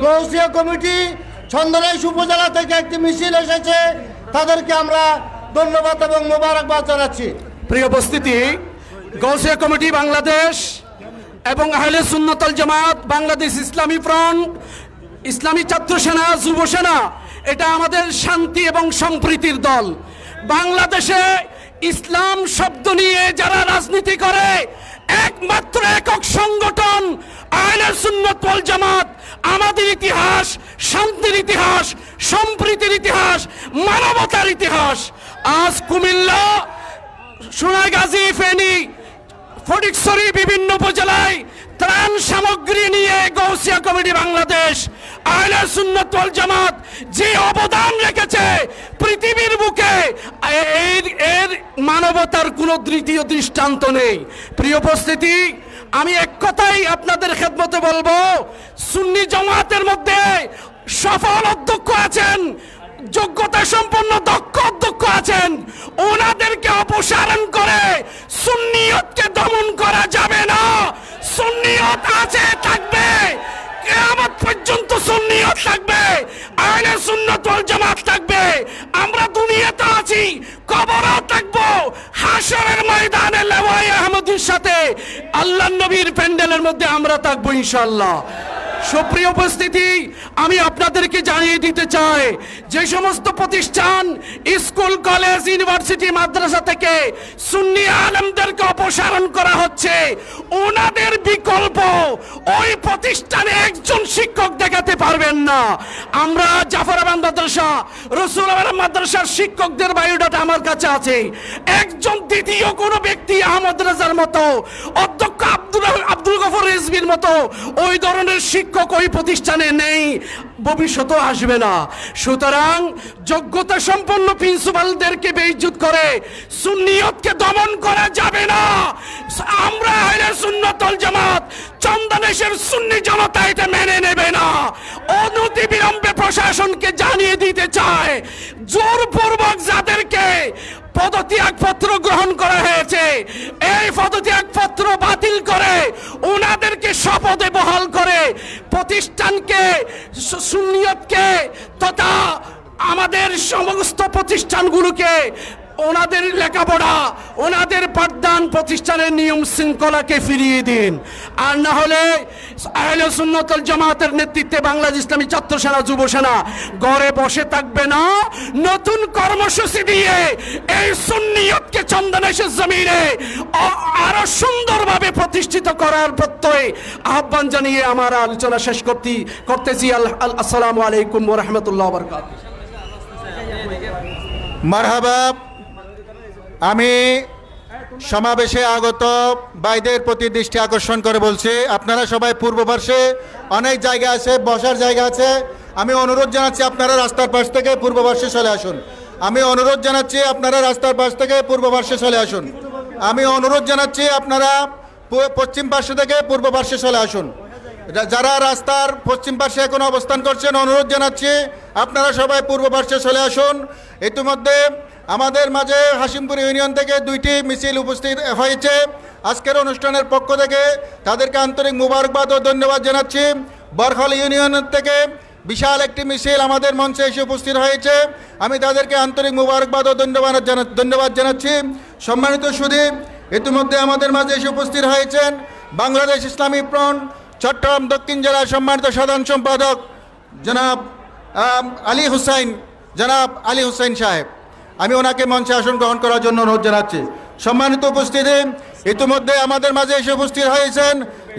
গৌসিয়া কমিটি চন্দনেশ উপজেলা থেকে একটি মিছিল এসেছে, তাদেরকে আমরা ধন্যবাদ এবং মোবারকবাদ জানাচ্ছি। প্রিয় উপস্থিতি, গৌসিয়া কমিটি বাংলাদেশ এবং আহলে সুন্নাত ওয়াল জামাত বাংলাদেশ ইসলামী ফ্রন্ট, ইসলামী ছাত্র সেনা, যুব সেনা, এটা আমাদের শান্তি এবং সম্প্রীতির দল। বাংলাদেশে ইসলাম শব্দ নিয়ে যারা রাজনীতি করে একমাত্র একক সংগঠন আহলে সুন্নাত ওয়াল জামাত। আমাদের ইতিহাস শান্তির ইতিহাস, সম্প্রীতির ইতিহাস, মানবতার ইতিহাস। আজ কুমিল্লা, সোনাগাজী, ফেনী, ফটিকছড়ি বিভিন্ন উপজেলায় ত্রাণ সামগ্রী নিয়ে গৌসিয়া কমিটি বাংলাদেশ আহলে সুন্নাত ওয়াল জামাত যে অবদান রেখেছে পৃথিবীর বুকে, এর মানবতার কোনো দ্বিতীয় দৃষ্টান্ত নেই। প্রিয় উপস্থিতি, আমি এক কথাই আপনাদের খেদমতে বলবো, সুন্নি জামাতের মধ্যে সফল অধ্যক্ষ আছেন, যোগ্যতা সম্পন্ন দক্ষ অধ্যক্ষ আছেন, ওনাদেরকে অপসারণ করে সুন্নিয়তকে দমন করা যাবে না। সুন্নিয়ত আছে, থাকবে, কিয়ামত পর্যন্ত সুন্নিয়ত থাকবে, আহলে সুন্নাত ওয়াল জামাত থাকবে। আমরা দুনিয়াতে আছি, কবরও থাকবো, হাশরের ময়দানে লেওয়ায়ে আহমদের সাথে আল্লাহর নবীর প্যান্ডেলের মধ্যে আমরা থাকবো ইনশাআল্লাহ। সুপ্রিয় উপস্থিতি, আমি আপনাদেরকে জানিয়ে দিতে চাই, যে সমস্ত প্রতিষ্ঠান, স্কুল, কলেজ, ইউনিভার্সিটি, মাদ্রাসা থেকে সুন্নি আলেমদেরকে অপসারণ করা হচ্ছে, ওনাদের বিকল্প ওই প্রতিষ্ঠানে একজন শিক্ষক দেখাতে পারবেন না। আমরা জাফরাবাদ মাদ্রাসা, রসুলাবাদ মাদ্রাসার শিক্ষকদের বায়োডাটা আমার কাছে আছে। একজন দ্বিতীয় কোনো ব্যক্তি আহমদ রাজার মতো, অধ্যক্ষ আব্দুল গফর রিজভির মতো ওই ধরনের শিক্ষক ওই প্রতিষ্ঠানে নেই, ভবিষ্যতেও আসবে না। সুতরাং যোগ্যতা সম্পন্ন প্রিন্সিপালদেরকে বেইজ্জত করে সুন্নিয়তকে দমন করা যাবে না। আমরা আহলে সুন্নাত ওয়াল জামাত, চন্দনেশের সুন্নি জনতা এটা মেনে নেবে না। অনতি বিলম্বে প্রশাসনকে জানিয়ে দিতে চায়, জোরপূর্বক যাদেরকে পদত্যাগপত্র গ্রহণ করা হয়েছে, এই পদত্যাগপত্র বাতিল করে ওনাদেরকে শপথে বহাল করে প্রতিষ্ঠানকে, সুন্নিয়তকে তথা আমাদের সমস্ত প্রতিষ্ঠানগুলোকে ওনাদের লেখাপড়া, ওনাদের পাঠদান প্রতিষ্ঠানের নিয়ম শৃঙ্খলাকে ফিরিয়ে দিন। আর না হলে আহলে সুন্নাত ওয়াল জামাতের নেতৃত্বে বাংলাদেশ ইসলামী ছাত্র সেনা, যুব সেনা ঘরে বসে থাকবে না। নতুন কর্মসূচি দিয়ে এই সুন্নিয়তকে চন্দনেশের জমিনে আরো সুন্দরভাবে প্রতিষ্ঠিত করার প্রত্যয় আহ্বান জানিয়ে আমার আলোচনা শেষ করতেছি। আসসালামু আলাইকুম ওয়া রাহমাতুল্লাহি ওয়া বারাকাতুহু। মারহাবা। আমি সমাবেশে আগত ভাইদের প্রতি দৃষ্টি আকর্ষণ করে বলছি, আপনারা সবাই পূর্বপার্শ্বে অনেক জায়গা আছে, বসার জায়গা আছে। আমি অনুরোধ জানাচ্ছি আপনারা রাস্তার পাশ থেকে পূর্বপার্শ্বে চলে আসুন। আমি অনুরোধ জানাচ্ছি আপনারা রাস্তার পাশ থেকে পূর্বপার্শ্বে চলে আসুন। আমি অনুরোধ জানাচ্ছি আপনারা পশ্চিম পার্শ্ব থেকে পূর্বপার্শ্বে চলে আসুন। যারা রাস্তার পশ্চিম পার্শ্বে এখন অবস্থান করছেন, অনুরোধ জানাচ্ছি আপনারা সবাই পূর্বপার্শ্বে চলে আসুন। ইতিমধ্যে আমাদের মাঝে হাশিমপুর ইউনিয়ন থেকে 2টি মিছিল উপস্থিত হয়েছে। আজকের অনুষ্ঠানের পক্ষ থেকে তাদেরকে আন্তরিক মুবারকবাদ ও ধন্যবাদ জানাচ্ছি। বরখাল ইউনিয়ন থেকে বিশাল একটি মিছিল আমাদের মঞ্চে এসে উপস্থিত হয়েছে, আমি তাদেরকে আন্তরিক মুবারকবাদ ও ধন্যবাদ জানাচ্ছি। সম্মানিত সুধী, ইতিমধ্যে আমাদের মাঝে এসে উপস্থিত হয়েছেন বাংলাদেশ ইসলামী ফ্রন্ট চট্টগ্রাম দক্ষিণ জেলার সম্মানিত সাধারণ সম্পাদক জনাব আলী হুসাইন সাহেব। আমি ওনাকে মঞ্চে আসন গ্রহণ করার জন্য অনুরোধ জানাচ্ছি। সম্মানিত উপস্থিতি, ইতিমধ্যে আমাদের মাঝে এসে উপস্থিত হয়েছেন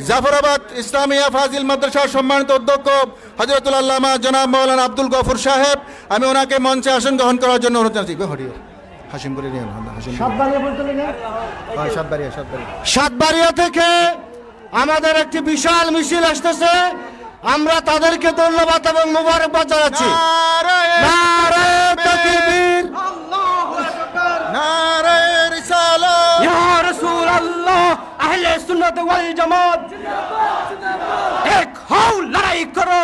জাফরাবাদ ইসলামিয়া ফাজিল মাদ্রাসার সম্মানিত অধ্যক্ষ হযরতুল আল্লামা জনাব মাওলানা আব্দুল গফুর সাহেব। আমি ওনাকে মঞ্চে আসন গ্রহণ করার জন্য অনুরোধ জানাচ্ছি। সাতবাড়িয়া থেকে আমাদের একটি বিশাল মিছিল আসতেছে, আমরা তাদেরকে ধন্যবাদ এবং মোবারকবাদ জানাচ্ছি। নারায়ে তাকবীর, নারায়ে রিসালাত, ইয়া রাসূলুল্লাহ, আহলে সুন্নাত ওয়াল জামাত এক হও, লড়াই করো।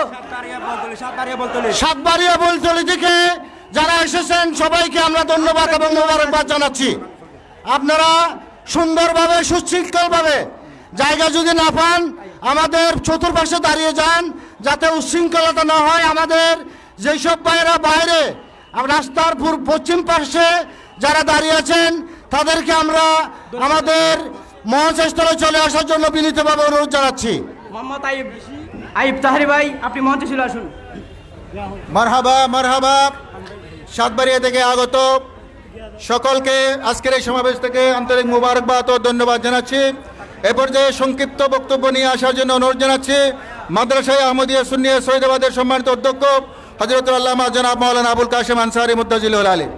সাতবাড়িয়া বলতলি থেকে যারা এসেছেন সবাইকে আমরা ধন্যবাদ এবং মোবারকবাদ জানাচ্ছি। আপনারা সুন্দরভাবে সুশৃঙ্খলভাবে জায়গা যদি না পান আমাদের চতুর্পাশে দাঁড়িয়ে যান, যাতে উচ্ছৃঙ্খলতা না হয়। আমাদের যেসব ভাইয়েরা বাইরে রাস্তার পশ্চিম পাশে যারা দাঁড়িয়ে আছেন তাদেরকে আমরা আমাদের মঞ্চস্থলে চলে আসার জন্য বিনীতভাবে অনুরোধ জানাচ্ছি। মোহাম্মদ আইব তাহারি ভাই, আপনি মঞ্চে চলে আসুন। মারহাবা মারহাবা। সাতবাড়িয়া থেকে আগত সকলকে আজকের এই সমাবেশ থেকে আন্তরিক মোবারকবাদ ও ধন্যবাদ জানাচ্ছি। এ পর্যায়ে সংক্ষিপ্ত বক্তব্য নিয়ে আসার জন্য অনুরোধ জানাচ্ছি মাদ্রাসায়ে আহমদিয়া সুন্নিয়া সৈয়দাবাদের সম্মানিত অধ্যক্ষ হযরতুল আল্লামা জনাব মাওলানা আবুল কাশেম আনসারী মুত্তাজিলুল আলী।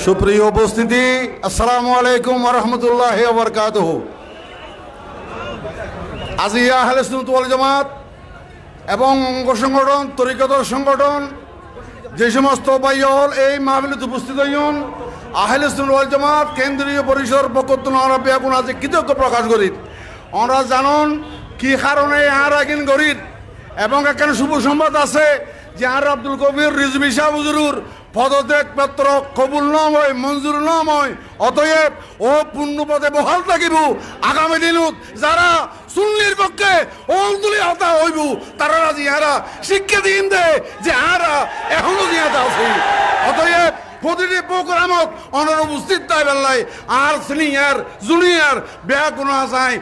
সুপ্রিয় উপস্থিতি, আসসালামু আলাইকুম ওয়া রাহমাতুল্লাহি ওয়া বারাকাতুহু। আজিয়া আহলে সুন্নাত ওয়াল জামাত এবং অঙ্গ সংগঠন, তরিকতর সংগঠন যে সমস্ত ভাইয়ল এই মাহফিলে উপস্থিত হইন, আহলে সুন্নাত ওয়াল জামাত কেন্দ্রীয় পরিষদ পক্ষত আমরা এখন আজ কৃতজ্ঞ প্রকাশ করি। আমরা জানুন কি কারণে আর আগিন গরিব এবং এখানে শুভ সংবাদ আছে যে আর আব্দুল কবির রিজভী শাহ হুজুর পদত্যাগ পত্র কবুল নয়, মঞ্জুর নয়। অতএব ও পূর্ণ পদে বহাল থাকিব। আগামী দিনত যারা সুন্নির পক্ষে অন্তলি হতা হইব তারা রাজি হারা শিক্ষা দিন দে যে হারা এখনো জিয়াতা আছে। অতএব প্রতিটি প্রোগ্রামত অনার উপস্থিত তাই বেলায় আর সিনিয়র জুনিয়র বেয়া কোনো আসায়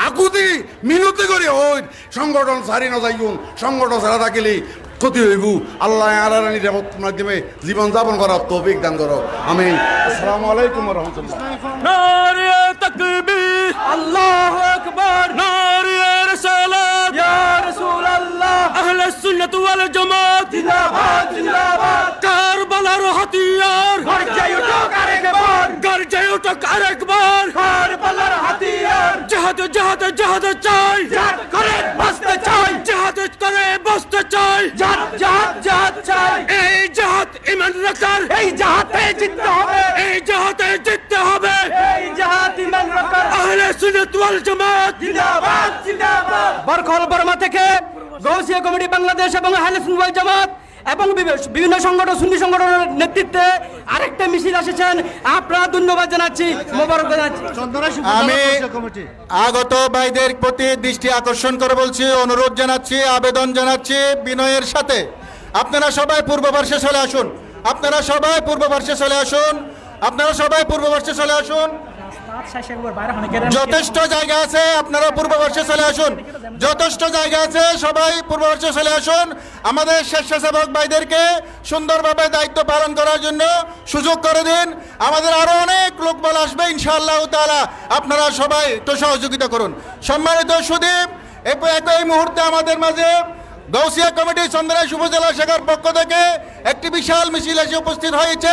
আকুতি মিনতি করে হই সংগঠন সারি না যাইগুন। সংগঠন সারা থাকিলে ক্ষতি হইব। আল্লাহ আলার নিরাপদ মাধ্যমে জীবন যাপন করার তৌফিক দান করো। আমিন। আসসালামু আলাইকুম ওয়া রাহমাতুল্লাহ। নারে তাকবীর, আল্লাহু আকবার, নারে রিসালাত, ইয়া রাসূলুল্লাহ। আহলে সুন্নাত ওয়াল জামাত জিন্দাবাদ জিন্দাবাদ। কারবালার হাতিয়ার গর্জে উঠুক আরেকবার, গর্জে উঠুক আরেকবার। কারবালার হাতিয়ার জিহাদ জিহাদ জিহাদ চাই, জিহাদ করে বাঁচতে চাই, জিহাদ করে বাঁচতে চাই, জিহাদ জিহাদ জিহাদ চাই। এই জিহাদ ঈমান রাখার, এই জিহাদে জিততে হবে, এই জিহাদে জিততে হবে, এই জিহাদ ঈমান রাখার। আহলে সুন্নাত ওয়াল জামাত জিন্দাবাদ জিন্দাবাদ। বরকল বর্মা থেকে গৌসিয়া কমিটি বাংলাদেশ এবং আহলে সুন্নাত ওয়াল জামাত এবং বিভিন্ন সংগঠন সুন্নি সংগঠনের নেতৃত্বে আরেকটা মিছিল এসেছেন। আপনারা ধন্যবাদ জানাচ্ছি, মোবারক জানাচ্ছি। আমি আগত ভাইদের প্রতি দৃষ্টি আকর্ষণ করে বলছি, অনুরোধ জানাচ্ছি, আবেদন জানাচ্ছি বিনয়ের সাথে আপনারা সবাই পূর্ব পার্শ্বে চলে আসুন। আপনারা সবাই পূর্ব পার্শ্বে চলে আসুন। আপনারা সবাই পূর্ব পার্শ্বে চলে আসুন। যথেষ্ট জায়গা আছে, আপনারা পূর্ব পার্শ্বে চলে আসুন। যথেষ্ট জায়গা আছে, সবাই পূর্ব পার্শ্বে চলে আসুন। আমাদের স্বেচ্ছাসেবক ভাইদেরকে সুন্দরভাবে দায়িত্ব পালন করার জন্য সুযোগ করে দিন। আমাদের আরো অনেক লোকবল আসবে ইনশাআল্লাহ তাআলা। আপনারা সবাই একটু সহযোগিতা করুন। সম্মানিত সুদীপ, এই মুহূর্তে আমাদের মাঝে গৌসিয়া কমিটি চন্দনাইশ উপজেলা শাখার পক্ষ থেকে একটি বিশাল মিছিল এসে উপস্থিত হয়েছে।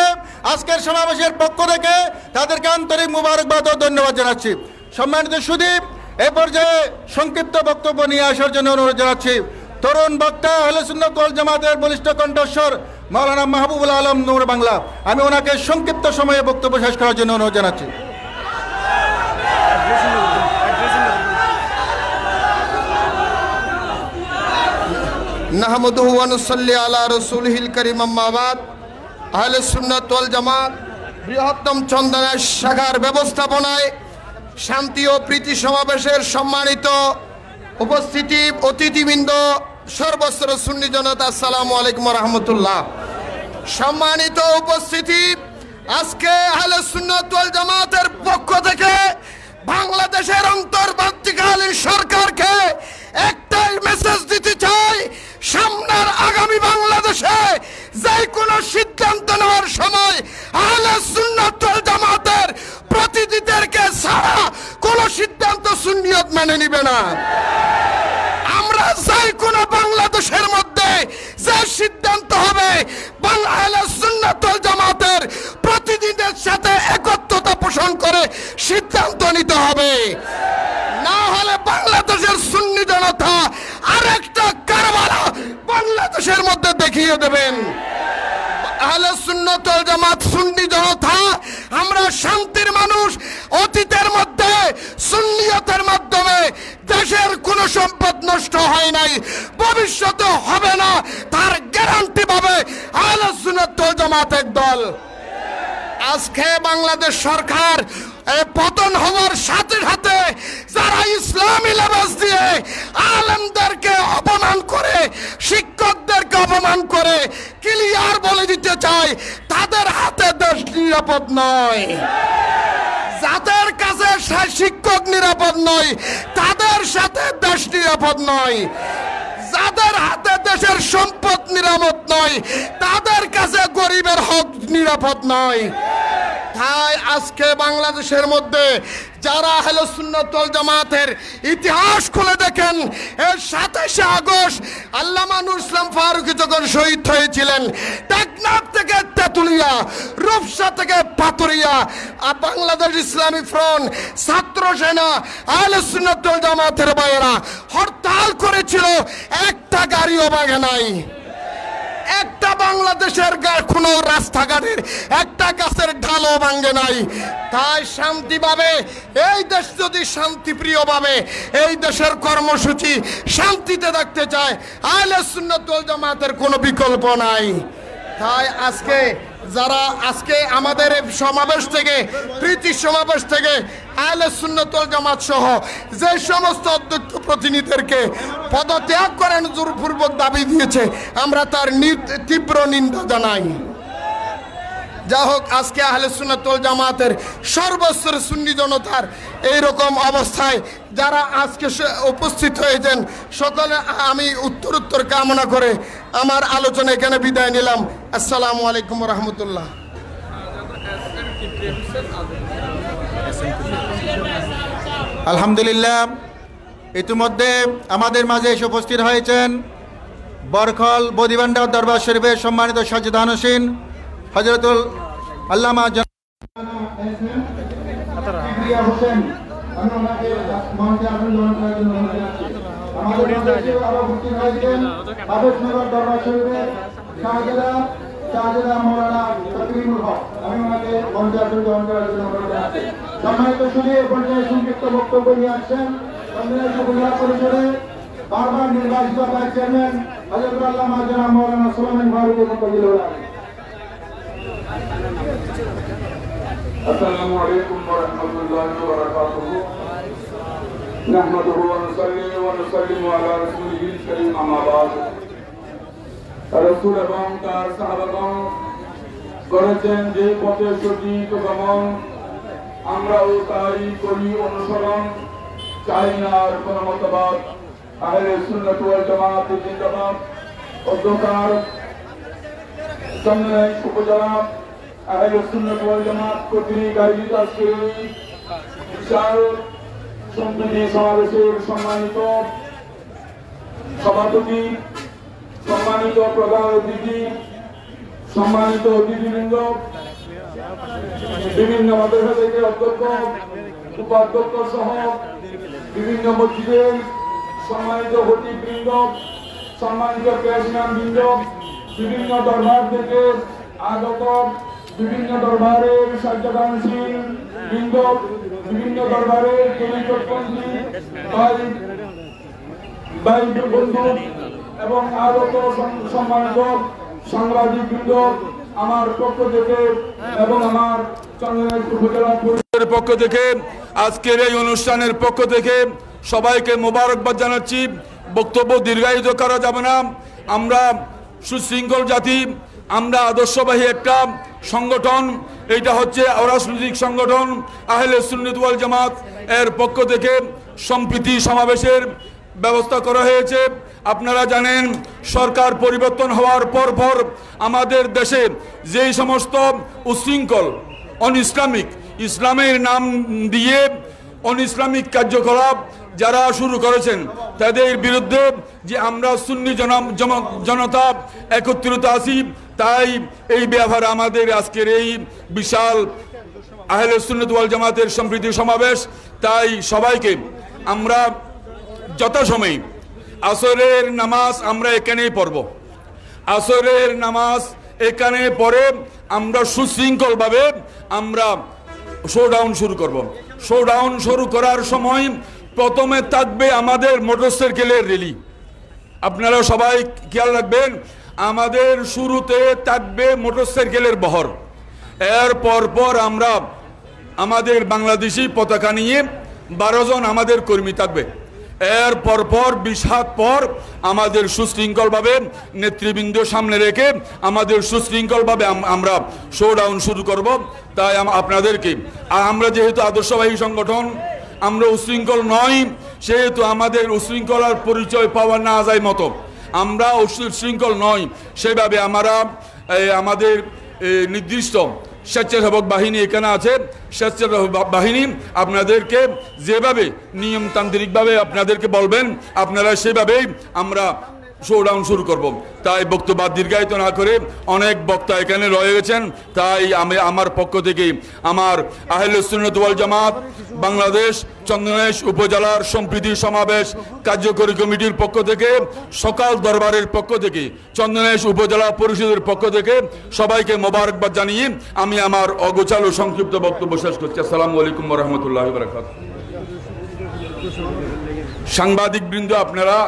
আজকের সমাবেশের পক্ষ থেকে তাদেরকে আন্তরিক মুবারকবাদ ও ধন্যবাদ জানাচ্ছি। সম্মানিত সুদীপ, এ পর্যায়ে সংক্ষিপ্ত বক্তব্য নিয়ে আসার জন্য অনুরোধ জানাচ্ছি তরুণ বক্তা আহলে সুন্নাত ওয়াল জামাতের বলিষ্ঠ কণ্ঠস্বর মাওলানা মাহবুবুল আলম নূর বাংলা। আমি ওনাকে সংক্ষিপ্ত সময়ে বক্তব্য শেষ করার জন্য অনুরোধ জানাচ্ছি। নাহমাদুহু ওয়া নুসাল্লি আলা রাসূলিহিল কারীম, আম্মা বাদ। আহলে সুন্নাত ওয়াল জামাত বৃহত্তম চন্দনাইশ শাখার ব্যবস্থাপনায় শান্তি ও প্রীতি সমাবেশের সম্মানিত উপস্থিতি, অতিথিবৃন্দ, সর্বস্তর সুন্নি জনতা, আসসালামু আলাইকুম ওয়া রাহমাতুল্লাহ। সম্মানিত উপস্থিতি, আজকে আহলে সুন্নাত ওয়াল জামাতের পক্ষ থেকে বাংলাদেশের অন্তর্বর্তীকালীন সরকারকে একটাই মেসেজ দিতে চাই, সামনের আগামী বাংলাদেশে যে কোনো সিদ্ধান্ত নেওয়ার সময় আহলে সুন্নাত ওয়াল জামাতের প্রতিনিধিদেরকে ছাড়া কোনো সিদ্ধান্ত সুন্নিয়ত মেনে নিবে না। আমরা যে কোনো বাংলাদেশের মধ্যে যে সিদ্ধান্ত হবে আহলে সুন্নাত ওয়াল জামাতের প্রতিনিধিদের সাথে একত্রতা পোষণ করে সিদ্ধান্ত নিতে হবে। না হলে বাংলাদেশের সুন্নি জনতা আরেকটা কারবালা বাংলাদেশের মধ্যে দেখিয়ে দেবেন। আহলে সুন্নাত ওয়াল জামাত সুন্নি জনতা আমরা শান্তির মানুষ। অতীতের মধ্যে সুন্নিয়তের মধ্যে সম্পদ নষ্ট হয় নাই, ভবিষ্যতে হবে না, তার গ্যারান্টি পাবে আহলে সুন্নাত ওয়াল জামাতের দল। আজকে বাংলাদেশ সরকার পতন হওয়ার সাথে সাথে যারা ইসলামী লেবাস দিয়ে আলেমদেরকে অপমান করে, শিক্ষকদেরকে অপমান করে, ক্লিয়ার বলে দিতে চায় তাদের হাতে দেশ নিরাপদ নয়। যাদের কাছে শিক্ষক নিরাপদ নয় তাদের সাথে দেশ নিরাপদ নয়। যাদের হাতে দেশের সম্পদ নিরাপদ নয় তাদের কাছে গরিবের হক নিরাপদ নয়। তাই আজকে বাংলাদেশের মধ্যে যারা আহলে সুন্নাত ওয়াল জামাতের ইতিহাস খুলে দেখেন, এর 27 আগস্ট আল্লামা নুরুল ইসলাম ফারুকী যখন শহীদ হয়েছিলেন, টেকনাফ থেকে তেতুলিয়া, রূপসা থেকে পাথরিয়া, বাংলাদেশ ইসলামী ফ্রন্ট, ছাত্র সেনা, আহলে সুন্নাত ওয়াল জামাতের ভাইয়েরা হরতাল করেছিল, একটা গাড়িও ভাঙে নাই। একটা বাংলাদেশের কোনো রাস্তাঘাটের একটা গাছের ঢালও ভাঙে নাই। তাই শান্তিভাবে এই দেশ যদি শান্তিপ্রিয়ভাবে এই দেশের কর্মসূচি শান্তিতে রাখতে চায়, আহলে সুন্নাত ওয়াল জামাতের কোনো বিকল্প নাই। তাই আজকে যারা আমাদের সমাবেশ থেকে, প্রীতি সমাবেশ থেকে আহলে সুন্নাত ওয়াল জামাত সহ যে সমস্ত অধ্যক্ষ প্রতিনিধিদেরকে পদত্যাগ করেন জোরপূর্বক দাবি দিয়েছে, আমরা তার তীব্র নিন্দা জানাই। যা হোক, আজকে আহলে সুন্নাত ওয়াল জামাতের সর্বস্তরের সুন্নি জনতার এইরকম অবস্থায় যারা আজকে উপস্থিত হয়েছেন, সকলে আমি উত্তর কামনা করে আমার আলোচনা এখানে বিদায় নিলাম। আসসালামু আলাইকুম রহমতুল্লাহ। আলহামদুলিল্লাহ, ইতিমধ্যে আমাদের মাঝে এসে উপস্থিত হয়েছেন বরখল বদিবান্ডার দরবার শরীফের সম্মানিত সাজ্জাদান হোসেন হযরতুল আল্লামা সম্মানিত সুধীর পর্যায়ে সংক্ষিপ্ত বক্তব্য নিয়ে আসছেন পরিষদে বারবার নির্বাচিত ভাইস চেয়ারম্যান হযরত আল্লামা জনাব মাওলানা সুলাইমান ফারুকী মুফাজ্জিলুল আলম। السلام عليكم ورحمة الله وبركاته. نحمده ونصلي ونسلم على رسوله الكريم أما بعد. রাসূল এবং তার সাহাবাগণ করেছেন যে পথে সঠিক গমন, আমরাও তাই করি অনুসরণ, চাই না আর কোনো মতবাদ। আহলে সুন্নাত ওয়াল জামাত জিন্দাবাদ। অধ্যকার চন্দনাইশ উপজেলা আহলে সুন্নাত ওয়াল জামাত কর্তৃক আয়োজিত আজকের বিশাল সম্প্রীতি সমাবেশের সম্মানিত সভাপতি, সম্মানিত প্রধান অতিথি, সম্মানিত অতিথিবৃন্দ, বিভিন্ন মাদ্রাসা থেকে অধ্যক্ষ, উপাধ্যক্ষ সহ বিভিন্ন মসজিদের সম্মানিত খতিববৃন্দ, সম্মানিত প্রেসিডেন্টবৃন্দ, বিভিন্ন দরবার থেকে আগত বিভিন্ন দরবারের সাজ্জাদানশীল বৃন্দ, বিভিন্ন দরবারের তরিকতপন্থী ভাই বন্ধু এবং আগত সম্মানিত সাংবাদিক বৃন্দ, আমার পক্ষ থেকে এবং আমার চন্দনাইশ উপজেলা পরিষদের পক্ষ থেকে আজকের এই অনুষ্ঠানের পক্ষ থেকে সবাইকে মোবারকবাদ জানাচ্ছি। বক্তব্য দীর্ঘায়িত করা যাবে না। আমরা সুশৃঙ্খল জাতি, আমরা আদর্শবাহী একটা সংগঠন। এইটা হচ্ছে অরাজনৈতিক সংগঠন আহলে সুন্নাত ওয়াল জামাত এর পক্ষ থেকে সম্প্রীতি সমাবেশের ব্যবস্থা করা হয়েছে। আপনারা জানেন, সরকার পরিবর্তন হওয়ার পর আমাদের দেশে যেই সমস্ত উশৃঙ্খল ইসলামের নাম দিয়ে অনইসলামিক কার্যকলাপ যারা শুরু করেছেন, তাদের বিরুদ্ধে যে আমরা সুন্নি জনতা একত্রিত আছি, তাই এই ব্যাপারে আমাদের আজকের এই বিশাল আহলে সুন্নাত ওয়াল জামাতের সম্প্রীতি সমাবেশ। তাই সবাইকে আমরা যথাসময়ে আসরের নামাজ আমরা এখানেই পড়ব। আসরের নামাজ এখানে পড়ে আমরা সুশৃঙ্খলভাবে আমরা শোডাউন শুরু করব। শোডাউন শুরু করার সময় প্রথমে থাকবে আমাদের মোটরসাইকেলের র্যালি। আপনারা সবাই খেয়াল রাখবেন, আমাদের শুরুতে থাকবে মোটরসাইকেলের বহর। এর পর আমরা আমাদের বাংলাদেশি পতাকা নিয়ে 12 জন আমাদের কর্মী থাকবে। এর পর 20 হাত পর আমাদের সুশৃঙ্খলভাবে নেতৃবৃন্দ সামনে রেখে আমাদের সুশৃঙ্খলভাবে আমরা শোডাউন শুরু করব। তাই আপনাদেরকে, আমরা যেহেতু আদর্শবাহী সংগঠন, আমরা উশৃঙ্খল নই, সেহেতু আমাদের উশৃঙ্খলার পরিচয় পাওয়া না যায় মতো আমরা উশৃঙ্খল নই, সেভাবে আমরা আমাদের নির্দিষ্ট স্বেচ্ছাসেবক বাহিনী এখানে আছে। স্বেচ্ছাসেবক বাহিনী আপনাদেরকে যেভাবে নিয়মতান্ত্রিকভাবে আপনাদেরকে বলবেন, আপনারা সেভাবেই আমরা শোডাউন শুরু করব। তাই বক্তব্য দীর্ঘায়িত না করে, অনেক বক্তা এখানে রয়ে গেছেন, তাই আমি আমার পক্ষ থেকে আমার আহলে সুন্নাত ওয়াল জামাত বাংলাদেশ চন্দনাইশ উপজেলার সম্প্রীতি সমাবেশ কার্যকরী কমিটির পক্ষ থেকে, সকাল দরবারের পক্ষ থেকে, চন্দনাইশ উপজেলা পরিষদের পক্ষ থেকে সবাইকে মোবারকবাদ জানিয়ে আমি আমার অগোছালো সংক্ষিপ্ত বক্তব্য শেষ করছি। আসসালামু আলাইকুম ওয়া রাহমাতুল্লাহি ওয়া বারাকাতুহু। সাংবাদিক বৃন্দ,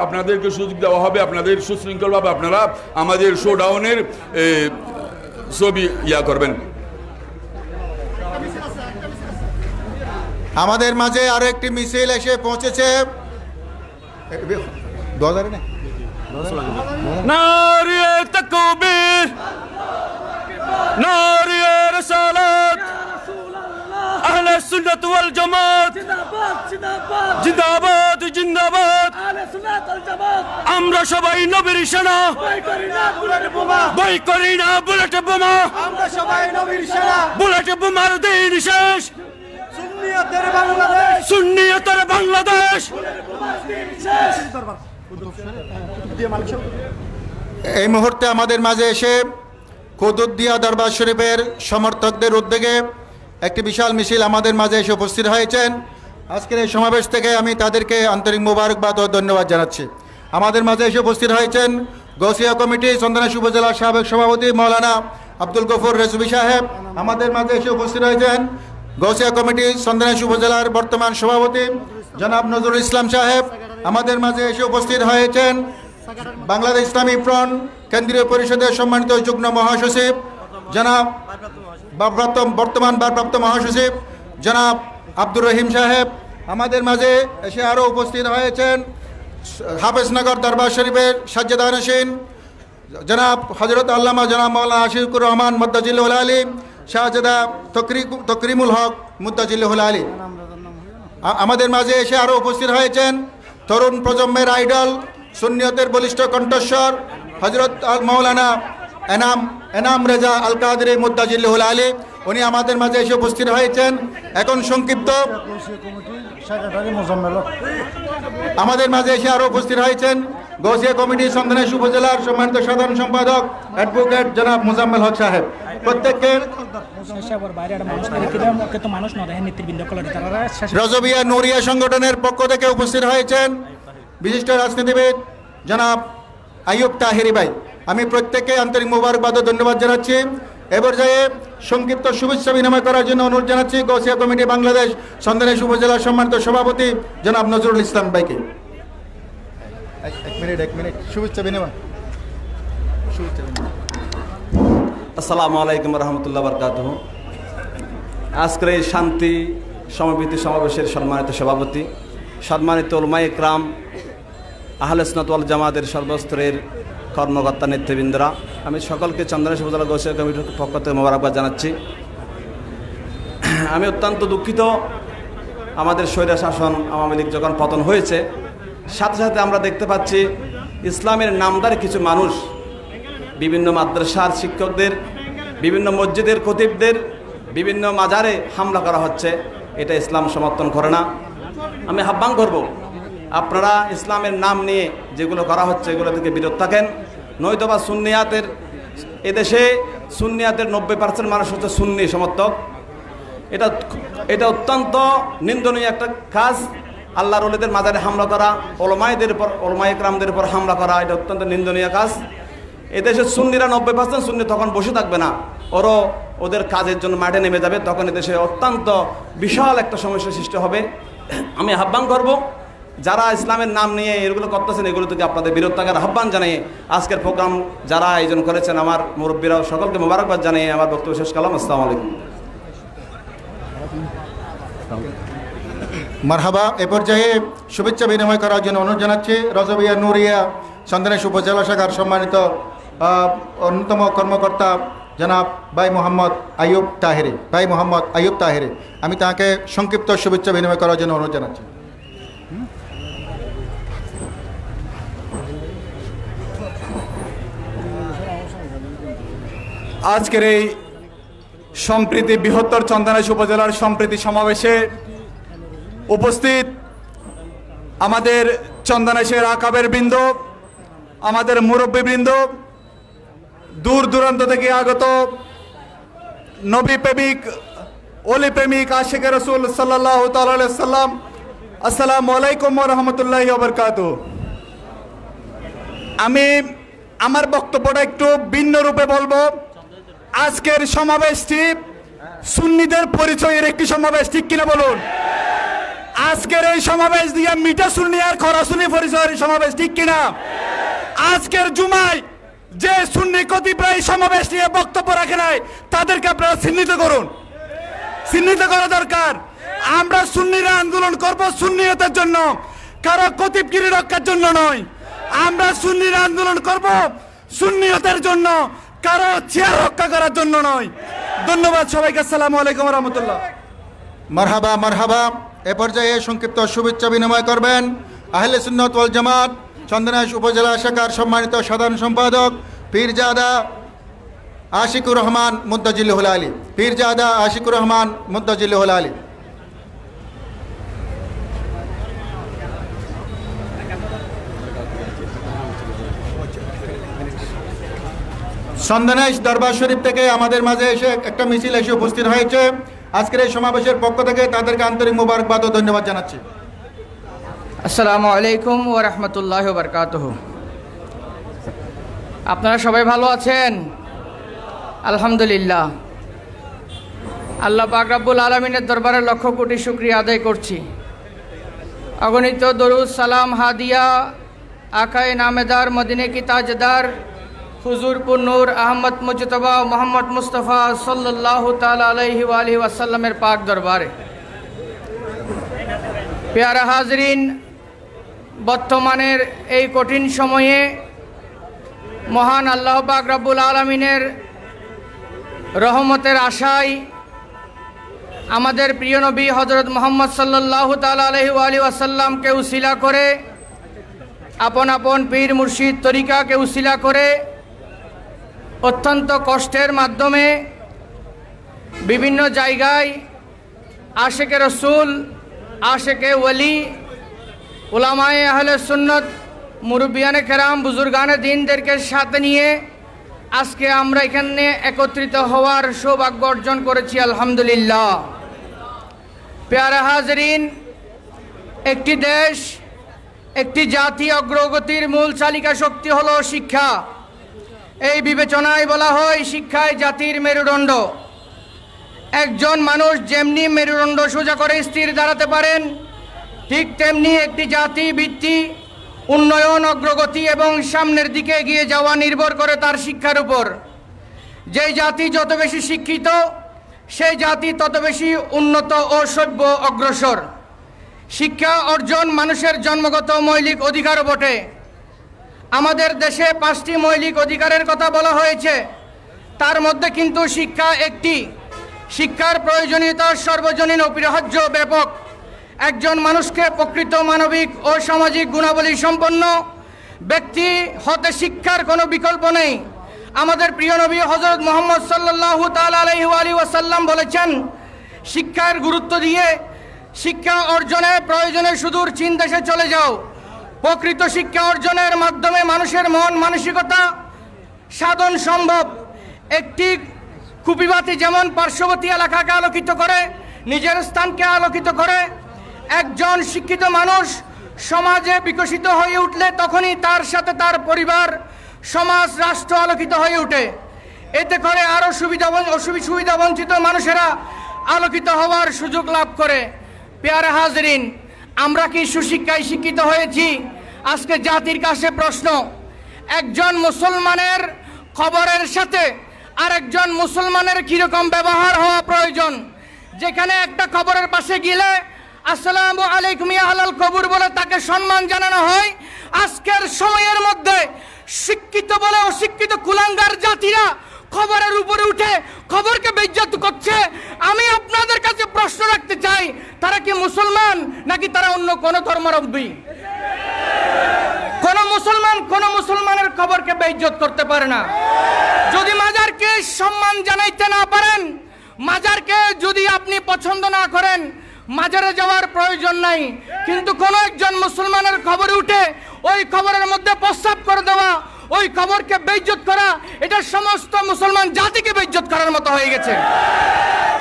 আপনাদেরকে সুযোগ দেওয়া হবে, আপনাদের সুশৃঙ্খলভাবে আপনারা আমাদের শোডাউনের ছবি করবেন। আমাদের মাঝে আরো একটি মিছিল এসে পৌঁছেছে। নারে তাকবীর, নারে রিসালাত, আহলে সুন্নাত ওয়াল জামাত জিন্দাবাদ জিন্দাবাদ। আমরা সবাই নবীর সেনা, ভয় করি না বুলেট বোমা। আমরা সবাই নবীর সেনা, বুলেট বোমার দিন শেষ, সুন্নিয়তের বাংলাদেশ, সুন্নিয়তের বাংলাদেশ। এই মুহূর্তে আমাদের মাঝে এসে কুতুবদিয়া দরবার শরীফের সমর্থকদের উদ্যোগে একটি বিশাল মিছিল আমাদের মাঝে এসে উপস্থিত হয়েছেন। আজকের এই সমাবেশ থেকে আমি তাদেরকে আন্তরিক মোবারকবাদ ও ধন্যবাদ জানাচ্ছি। আমাদের মাঝে এসে উপস্থিত হয়েছেন গৌসিয়া কমিটি চন্দনাইশ উপজেলার সাবেক সভাপতি মৌলানা আব্দুল গফুর রেজভী সাহেব। আমাদের মাঝে এসে উপস্থিত হয়েছেন গৌসিয়া কমিটি চন্দনাইশ উপজেলার বর্তমান সভাপতি জনাব নজরুল ইসলাম সাহেব। আমাদের মাঝে এসে উপস্থিত হয়েছেন বাংলাদেশ ইসলামী ফ্রন্ট কেন্দ্রীয় পরিষদের সম্মানিত যুগ্ম মহাসচিব জনাব বর্তমান ভারপ্রাপ্ত মহাসচিব জনাব আব্দুর রহিম সাহেব। আমাদের মাঝে এসে আরও উপস্থিত হয়েছেন হাফেজনগর দরবার শরীফের সাজ্জাদা নশীন জনাব হজরত আল্লামা জনাব মৌলানা আশিকুর রহমান মুদ্দাজিল্লাহুল আলী, শাহজাদা তকরিমুল হক মুদ্দাজিল্লাহুল আলী। আমাদের মাঝে এসে আরও উপস্থিত হয়েছেন তরুণ প্রজন্মের আইডল, সুন্নিয়তের বলিষ্ঠ কণ্ঠস্বর হজরত মৌলানা এনাম রেজা আল কাদরি মুদ্দাজিল্লাহুল আলী। উনি আমাদের মাঝে এসে উপস্থিত হয়েছেন। এখন সংক্ষিপ্ত আমাদের মাঝে এসে আরও উপস্থিত হয়েছেন গৌসিয়া কমিটি চন্দনাইশ উপজেলার সম্মানিত সাধারণ সম্পাদক অ্যাডভোকেট জনাব মুজাম্মেল হক সাহেব। প্রত্যেককে রজবিয়া নুরিয়া সংগঠনের পক্ষ থেকে উপস্থিত হয়েছেন বিশিষ্ট রাজনীতিবিদ জনাব আইয়ুব তাহিরি ভাই। আমি প্রত্যেককে আন্তরিক মোবারকবাদ ও ধন্যবাদ জানাচ্ছি। এ পর্যায়ে সংক্ষিপ্ত শুভেচ্ছা বিনিময় করার জন্য অনুরোধ জানাচ্ছি গৌসিয়া কমিটি বাংলাদেশ চন্দনাইশ উপজেলার সম্মানিত সভাপতি জনাব নজরুল ইসলাম ভাইকে। এক মিনিট শুভেচ্ছা বিনিময়। আসসালামু আলাইকুম রহমতুল্লাহ বারকাতুহু। আজকের এই শান্তি সমবেত সমাবেশের সম্মানিত সভাপতি, সম্মানিত উলামায়ে ইকরাম, আহলে সুন্নাত ওয়াল জামাতের সর্বস্তরের কর্মকর্তা নেতৃবৃন্দরা, আমি সকলকে চন্দনাইশ উপজেলা গৌসিয়া কমিটির পক্ষ থেকে মোবারকবাদ জানাচ্ছি। আমি অত্যন্ত দুঃখিত, আমাদের স্বৈর শাসন আওয়ামী লীগ যখন পতন হয়েছে, সাথে সাথে আমরা দেখতে পাচ্ছি ইসলামের নামদার কিছু মানুষ বিভিন্ন মাদ্রাসার শিক্ষকদের, বিভিন্ন মসজিদের খতিবদের, বিভিন্ন মাজারে হামলা করা হচ্ছে। এটা ইসলাম সমর্থন করে না। আমি আহ্বান করব, আপনারা ইসলামের নাম নিয়ে যেগুলো করা হচ্ছে এগুলো থেকে বিরত থাকেন, নয়তোবা সুন্নিয়াতের, এদেশে সুন্নিয়াতের 90% মানুষ হচ্ছে সুন্নি সমর্থক। এটা অত্যন্ত নিন্দনীয় একটা কাজ। আল্লাহর ওলিদের মাজারে হামলা করা, ওলামায়েদের উপর, ওলামায়ে কেরামদের উপর হামলা করা, এটা অত্যন্ত নিন্দনীয় কাজ। এদেশের সুন্নিরা 90% সুন্নি তখন বসে থাকবে না, ওদের কাজের জন্য মাঠে নেমে যাবে। তখন এদেশে অত্যন্ত বিশাল একটা সমস্যার সৃষ্টি হবে। আমি আহ্বান করব যারা ইসলামের নাম নিয়ে এগুলো করতেছেন এগুলো থেকে আপনাদের বিরত থাকার আহ্বান জানিয়ে আজকের প্রোগ্রাম যারা আয়োজন করেছেন আমার মুরব্বীরাও সকলকে মোবারকবাদ জানিয়ে আমার বক্তব্য শেষ করলাম। আসসালামু আলাইকুম। মারহাবা। এ পর্যায়ে শুভেচ্ছা বিনিময় করার জন্য অনুরোধ জানাচ্ছি রজবিয়া নুরিয়া চন্দনেশ উপজেলা শাখার সম্মানিত অন্যতম কর্মকর্তা জনাব ভাই মোহাম্মদ আইয়ুব তাহেরি। আমি তাকে সংক্ষিপ্ত শুভেচ্ছা বিনিময় করার জন্য অনুরোধ জানাচ্ছি। আজকের এই সম্প্রীতি বৃহত্তর চন্দনেশ উপজেলার সম্প্রীতি সমাবেশে উপস্থিত আমাদের চন্দনেশের আকাবের বৃন্দ, আমাদের মুরব্বীবৃন্দ, দূর দূরান্ত থেকে আগত নবী প্রেমিক, অলি প্রেমিক, আশিকে রসুল সাল্লাল্লাহু তাআলা আলাইহি সাল্লাম, আসসালামু আলাইকুম ওয়া রাহমাতুল্লাহি ওয়া বারাকাতুহু। আমি আমার বক্তব্যটা একটু ভিন্ন রূপে বলবো। আজকের সমাবেশটি সুন্নিদের পরিচয়ের একটি সমাবেশ, ঠিক কিনা বলুন? আজকের এই সমাবেশ দিয়ে মিঠা সুন্নি আর খরা সুন্নি পরিচয়ের সমাবেশ, ঠিক কিনা? আজকের জুমায় যে সুন্নি কতিপয় সমাবেশ নিয়ে বক্তব্য রাখে নাই তাদেরকে আপনারা চিহ্নিত করুন, চিহ্নিত করা দরকার। আমরা সুন্নিরা আন্দোলন করব সুন্নিয়তের জন্য, কারো কতিবগিরি রক্ষার জন্য নয়। আমরা সুন্নিরা আন্দোলন করব সুন্নিয়তের জন্য, কারো চেয়ার রক্ষা করার জন্য নয়। ধন্যবাদ সবাইকে। আসসালামু আলাইকুম ওয়া রাহমাতুল্লাহ। মারহাবা মারহাবা। এ পর্যায়ে সংক্ষিপ্ত শুভেচ্ছা বিনিময় করবেন আহলে সুন্নাত ওয়াল জামাত চন্দনেশ উপজেলা শাখার সম্মানিত সাধারণ সম্পাদক পীরজাদা আশিকুর রহমান মুদ্দাজিল্লাহুল আলী। পীরজাদা আশিকুর রহমান মুদ্দাজিল্লাহুল আলী। চন্দনেশ দরবার শরীফ থেকে আমাদের মাঝে এসে একটা মিছিল এসে উপস্থিত হয়েছে। আজকের এই সমাবেশের পক্ষ থেকে তাদেরকে আন্তরিক মোবারকবাদ ও ধন্যবাদ জানাচ্ছি। আসসালামু আলাইকুম ওয়া রাহমাতুল্লাহি ওয়া বারাকাতুহু। আপনারা সবাই ভালো আছেন? আলহামদুলিল্লাহ। আল্লাহ পাক রব্বুল আলামিনের দরবারে লক্ষ কোটি শুকরিয়া আদায় করছি। অগণিত দরুদ সালাম হাদিয়া আকায়ে নামেদার মদিনে কি তাজদার হুজুর পুর আহমদ মুজতবা মোহাম্মদ মুস্তফা সাল্লাল্লাহু তাআলা আলাইহি ওয়া আলিহি ওয়াসাল্লামের পাক দরবারে। প্যারা হাজরিন, বর্তমানের এই কঠিন সময়ে মহান আল্লাহ পাক রব্বুল আলামিনের রহমতের আশায় আমাদের প্রিয় নবী হযরত মুহাম্মদ সাল্লাল্লাহু তাআলা আলাইহি ওয়া আলিহি ওয়াসাল্লামকে উসিলা করে, আপন আপন পীর মুর্শিদ তরিকাকে উসিলা করে অত্যন্ত কষ্টের মাধ্যমে বিভিন্ন জায়গায় আশিকে রসুল, আশিকে ওলি, উলামায়ে আহলে সুন্নত, মুরব্বিয়ানে কেরাম, বুজুর্গানে দ্বীনদেরকে সাথে নিয়ে আজকে আমরা এখানে একত্রিত হওয়ার সৌভাগ্য অর্জন করেছি, আলহামদুলিল্লাহ। প্যারা হাজরিন, একটি দেশ, একটি জাতি অগ্রগতির মূল চালিকা শক্তি হলো শিক্ষা। এই বিবেচনায় বলা হয় শিক্ষায় জাতির মেরুদণ্ড। একজন মানুষ যেমনি মেরুদণ্ড সোজা করে স্থির দাঁড়াতে পারেন, ঠিক তেমনি একটি জাতি ভিত্তি, উন্নয়ন, অগ্রগতি এবং সামনের দিকে এগিয়ে যাওয়া নির্ভর করে তার শিক্ষার উপর। যেই জাতি যত বেশি শিক্ষিত, সেই জাতি তত বেশি উন্নত ও সভ্য অগ্রসর। শিক্ষা অর্জন মানুষের জন্মগত মৌলিক অধিকারও বটে। আমাদের দেশে 5টি মৌলিক অধিকারের কথা বলা হয়েছে, তার মধ্যে কিন্তু শিক্ষা একটি। শিক্ষার প্রয়োজনীয়তা সর্বজনীন, অপরিহার্য, ব্যাপক। একজন মানুষকে প্রকৃত মানবিক ও সামাজিক গুণাবলী সম্পন্ন ব্যক্তি হতে শিক্ষার কোনো বিকল্প নেই। আমাদের প্রিয় নবী হযরত মুহাম্মদ সাল্লাল্লাহু তাআলা আলাইহি ওয়াসাল্লাম বলেছেন, শিক্ষার গুরুত্ব দিয়ে শিক্ষা অর্জনের প্রয়োজনে সুদূর চীন দেশে চলে যাও। প্রকৃত শিক্ষা অর্জনের মাধ্যমে মানুষের মন মানসিকতা সাধন সম্ভব। একটি কুপিবাতি যেমন পার্শ্ববর্তী এলাকাকে আলোকিত করে, নিজের স্থানকে আলোকিত করে, একজন শিক্ষিত মানুষ সমাজে বিকশিত হয়ে উঠলে তখনই তার সাথে তার পরিবার, সমাজ, রাষ্ট্র আলোকিত হয়ে ওঠে। এতে করে আরও সুবিধাবঞ্চিত মানুষেরা আলোকিত হওয়ার সুযোগ লাভ করে। প্যারা হাজরিন, আমরা কি সুশিক্ষায় শিক্ষিত হয়েছি? আজকে জাতির কাছে প্রশ্ন, একজন মুসলমানের খবরের সাথে আরেকজন মুসলমানের কিরকম ব্যবহার হওয়া প্রয়োজন? যেখানে একটা খবরের পাশে গেলে আসসালামু আলাইকুম ইয়া আহলাল কবর বলে তাকে সম্মান জানানো হয়, আজকের সময়ের মধ্যে শিক্ষিত বলে অশিক্ষিত কুলাঙ্গার জাতিরা খবরের উপরে উঠে খবরকে বেইজ্জত করছে। আমি আপনাদের কাছে প্রশ্ন রাখতে চাই, তারা কি মুসলমান নাকি তারা অন্য কোন ধর্মাবলম্বী? কোন মুসলমানের খবরকে বেইজ্জত করতে পারে না। যদি মাজারকে সম্মান জানাইতে না পারেন, মাজারকে যদি আপনি পছন্দ না করেন, মাজারে যাওয়ার প্রয়োজন নাই। কিন্তু কোন একজন মুসলমানের খবরে উঠে ওই খবরের মধ্যে প্রস্তাব করে দেওয়া, ওই খবরকে বেইজ্জত করা, এটা সমস্ত মুসলমান জাতিকে বেইজ্জত করার মতো হয়ে গেছে।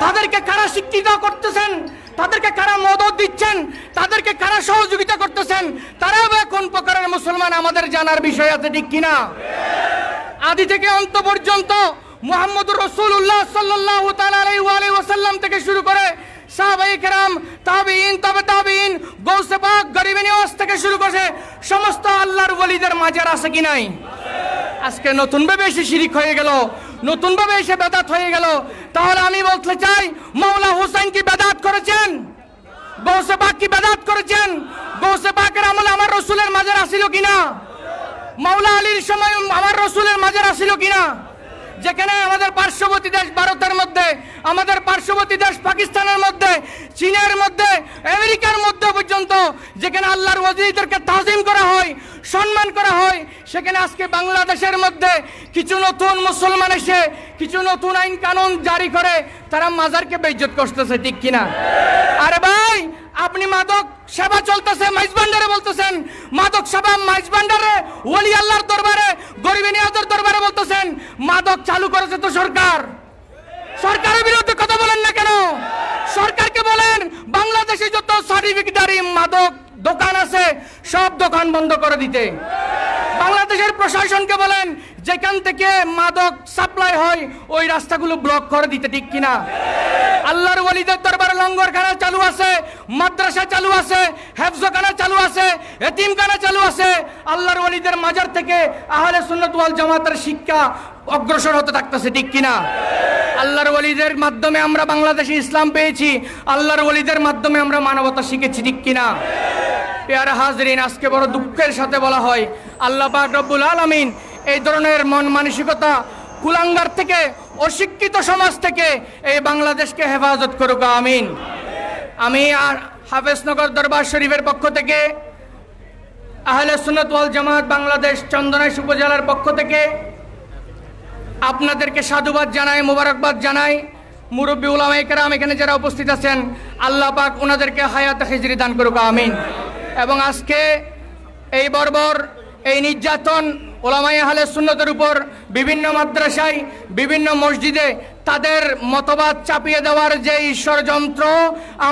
তাদেরকে কারা শিক্ষিত করতেছেন, তাদেরকে কারা মদত দিচ্ছেন, তাদেরকে কারা সহযোগিতা করতেছেন, তারাও কোন প্রকারের মুসলমান আমাদের জানার বিষয় আছে, ঠিক কিনা? আদি থেকে অন্ত পর্যন্ত মুহাম্মদুর রাসূলুল্লাহ সাল্লাল্লাহু তাআলা আলাইহি ওয়াসাল্লাম থেকে শুরু করে সাহাবায়ে কেরাম, তাবেঈন, তবে তাবেঈন, গৌসে পাক, গরিবে নিওয়াজ থেকে শুরু করে সমস্ত আল্লাহর ওলিদের মাজার আছে কি নাই? আজকে নতুন ভাবে এসে শিরিক হয়ে গেল, নতুন ভাবে এসে বেদাত হয়ে গেল। তাহলে আমি বলতে চাই, মাওলা হোসেন কি বেদাত করেছেন? গৌসে পাক কি বেদাত করেছেন? গৌসে পাকের আমলে আমার রাসূলের মাজার আছিল কিনা? মাওলা আলীর সময় আমার রাসূলের মাজার আছিল কিনা? যেখানে আমাদের পার্শ্ববর্তী দেশ ভারতের মধ্যে, আমাদের পার্শ্ববর্তী দেশ পাকিস্তানের মধ্যে, চীনের মধ্যে, আমেরিকার মধ্যে পর্যন্ত যেখানে আল্লাহর ওলিদেরকে তাজিম করা হয়, সম্মান করা হয়, সেখানে আজকে বাংলাদেশের মধ্যে কিছু নতুন মুসলমান এসে কিছু নতুন আইন কানুন জারি করে তারা মাজারকে বেইজ্জত করতেছে, ঠিক কিনা? আরে ভাই, আপনি মাদক সেবা চলতেছে মাইজবান্ডারে বলতেছেন, মাদক সেবা মাইজবান্ডারে ওলি আল্লাহর দরবারে, গরিবে নিয়াজের দরবারে বলতেছেন। মাদক চালু করেছে তো সরকার, সরকারের বিরুদ্ধে কথা বলেন না কেন? সরকারকে বলেন বাংলাদেশে যত সার্টিফিকেটধারী মাদক দোকান আছে সব দোকান বন্ধ করে দিতে। বাংলাদেশের প্রশাসনকে বলেন যেখান থেকে মাদক সাপ্লাই হয় ওই রাস্তাগুলো ব্লক করে দিতে, ঠিক কিনা? আল্লাহর ওলিদের দরবারে লঙ্গরখানা চালু আছে, মাদ্রাসা চালু আছে, হেফজখানা চালু আছে, এতিমখানা চালু আছে। আল্লাহর ওলিদের মাজার থেকে আহলে সুন্নাত ওয়াল জামাতের শিক্ষা অগ্রসর হতে থাকতেছে, ঠিক কিনা? আল্লাহর ওলিদের মাধ্যমে আমরা বাংলাদেশে ইসলাম পেয়েছি, আল্লাহর ওলিদের মাধ্যমে আমরা মানবতা শিখেছি, ঠিক কিনা? পেয়ারা হাজরিন, আজকে বড় দুঃখের সাথে বলা হয়, আল্লাহ পাক রব্বুল আলামিন এই ধরনের মন মানসিকতা কুলাঙ্গার থেকে, অশিক্ষিত সমাজ থেকে এই বাংলাদেশকে হেফাজত করুক, আমিন। আমি হাফেজনগর দরবার শরীফের পক্ষ থেকে, আহলে সুন্নাত ওয়াল জামাত বাংলাদেশ চন্দনাইশ উপজেলার পক্ষ থেকে আপনাদেরকে সাধুবাদ জানাই, মোবারকবাদ জানাই। মুরব্বী উলামায়ে কেরাম এখানে যারা উপস্থিত আছেন, আল্লাহ পাক ওনাদেরকে হায়াত খিজরি দান করুক, আমিন। এবং আজকে এই বর্বর এই নির্যাতন উলামায়ে আহলে সুন্নাতের উপর বিভিন্ন মাদ্রাসায়, বিভিন্ন মসজিদে তাদের মতবাদ চাপিয়ে দেওয়ার যে ষড়যন্ত্র,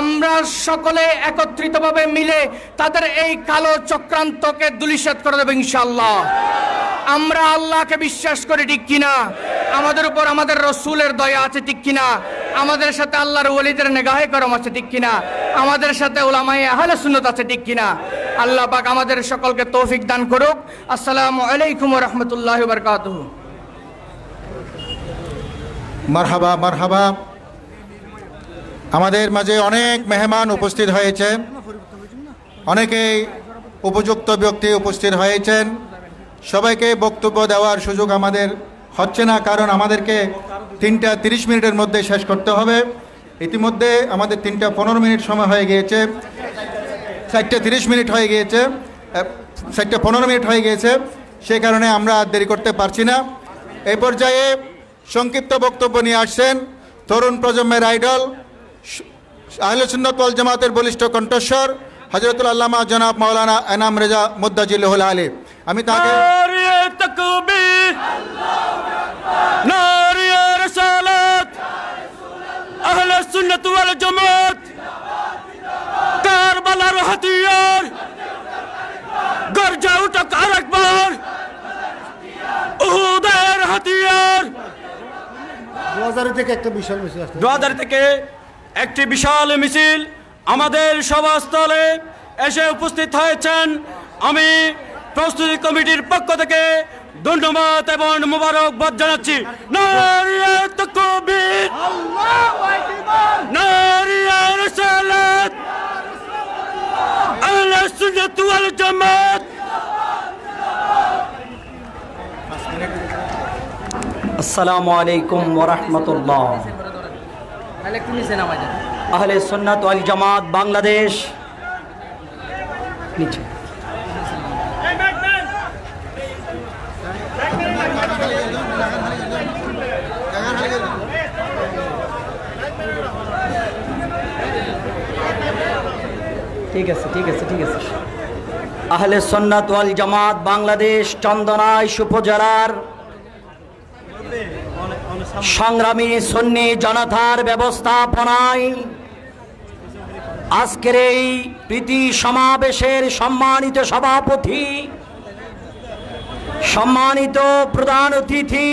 আমরা সকলে একত্রিতভাবে মিলে তাদের এই কালো চক্রান্তকে ধূলিসাৎ করে দেব ইনশাআল্লাহ। আমরা আল্লাহকে বিশ্বাস করি, ঠিক কিনা? আমাদের উপর আমাদের রসুলের দয়া আছে, ঠিক কিনা? আমাদের সাথে আল্লাহর ওলিদের নেগাহে করম আছে, ঠিক কিনা? আমাদের সাথে উলামায়ে আহলে সুন্নাত আছে, ঠিক কিনা? আল্লাহ পাক আমাদের সকলকে তৌফিক দান করুক। আসসালামু আলাইকুম ওয়া রাহমাতুল্লাহি ওয়া বারাকাতুহু। মারহাবা মারহাবা। আমাদের মাঝে অনেক মেহমান উপস্থিত হয়েছে, অনেকেই উপযুক্ত ব্যক্তি উপস্থিত হয়েছেন। সবাইকে বক্তব্য দেওয়ার সুযোগ আমাদের হচ্ছে না, কারণ আমাদেরকে 3টা 30 মিনিটের মধ্যে শেষ করতে হবে। ইতিমধ্যে আমাদের 3টা 15 মিনিট সময় হয়ে গিয়েছে, 4টা 30 মিনিট হয়ে গিয়েছে, 4টা 15 মিনিট হয়ে গিয়েছে। সেই কারণে আমরা দেরি করতে পারছি না। এই পর্যায়ে সংক্ষিপ্ত বক্তব্য নিয়ে আসছেন তরুণ প্রজন্মের আইডল, আহলে সুন্নাত ওয়াল জামাতের বলিষ্ঠ কণ্ঠস্বর হযরতুল আল্লামা জনাব মাওলানা এনাম রেজা মুদ্দাজিল্লাহুল আলী। আমি তাকে নারে তাকবীর, নারে রিসালাত, আহলে সুন্নাত ওয়াল জামাত, কারবালার হাতিয়ার, গর্জা উঠক আরেকবার, উহুদের হাতিয়ার। 2000 থেকে একটা বিশাল মিছিল আসছে, 2000 থেকে একটি বিশাল মিছিল আমাদের সভাস্থলে এসে উপস্থিত হয়েছেন। আমি প্রস্তুতি কমিটির পক্ষ থেকে ধন্যবাদ এবং মোবারকবাদ জানাচ্ছি। নারে তাকবীর, আল্লাহু আকবার, নারে রিসালাত, আহলে সুন্নাত ওয়াল জামাত। আসসালামু আলাইকুম ওয়া রাহমাতুল্লাহ। আহলে সুন্নাত ওয়াল জামাত বাংলাদেশ নিচে ঠিক আছে। আহলে সুন্নাত ওয়াল জামাত বাংলাদেশ চন্দনাইশ উপজেলার সংগ্রামী সুন্নি জনতার ব্যবস্থাপনায় আজকের এই প্রীতি সমাবেশের সম্মানিত সভাপতি, সম্মানিত প্রধান অতিথি,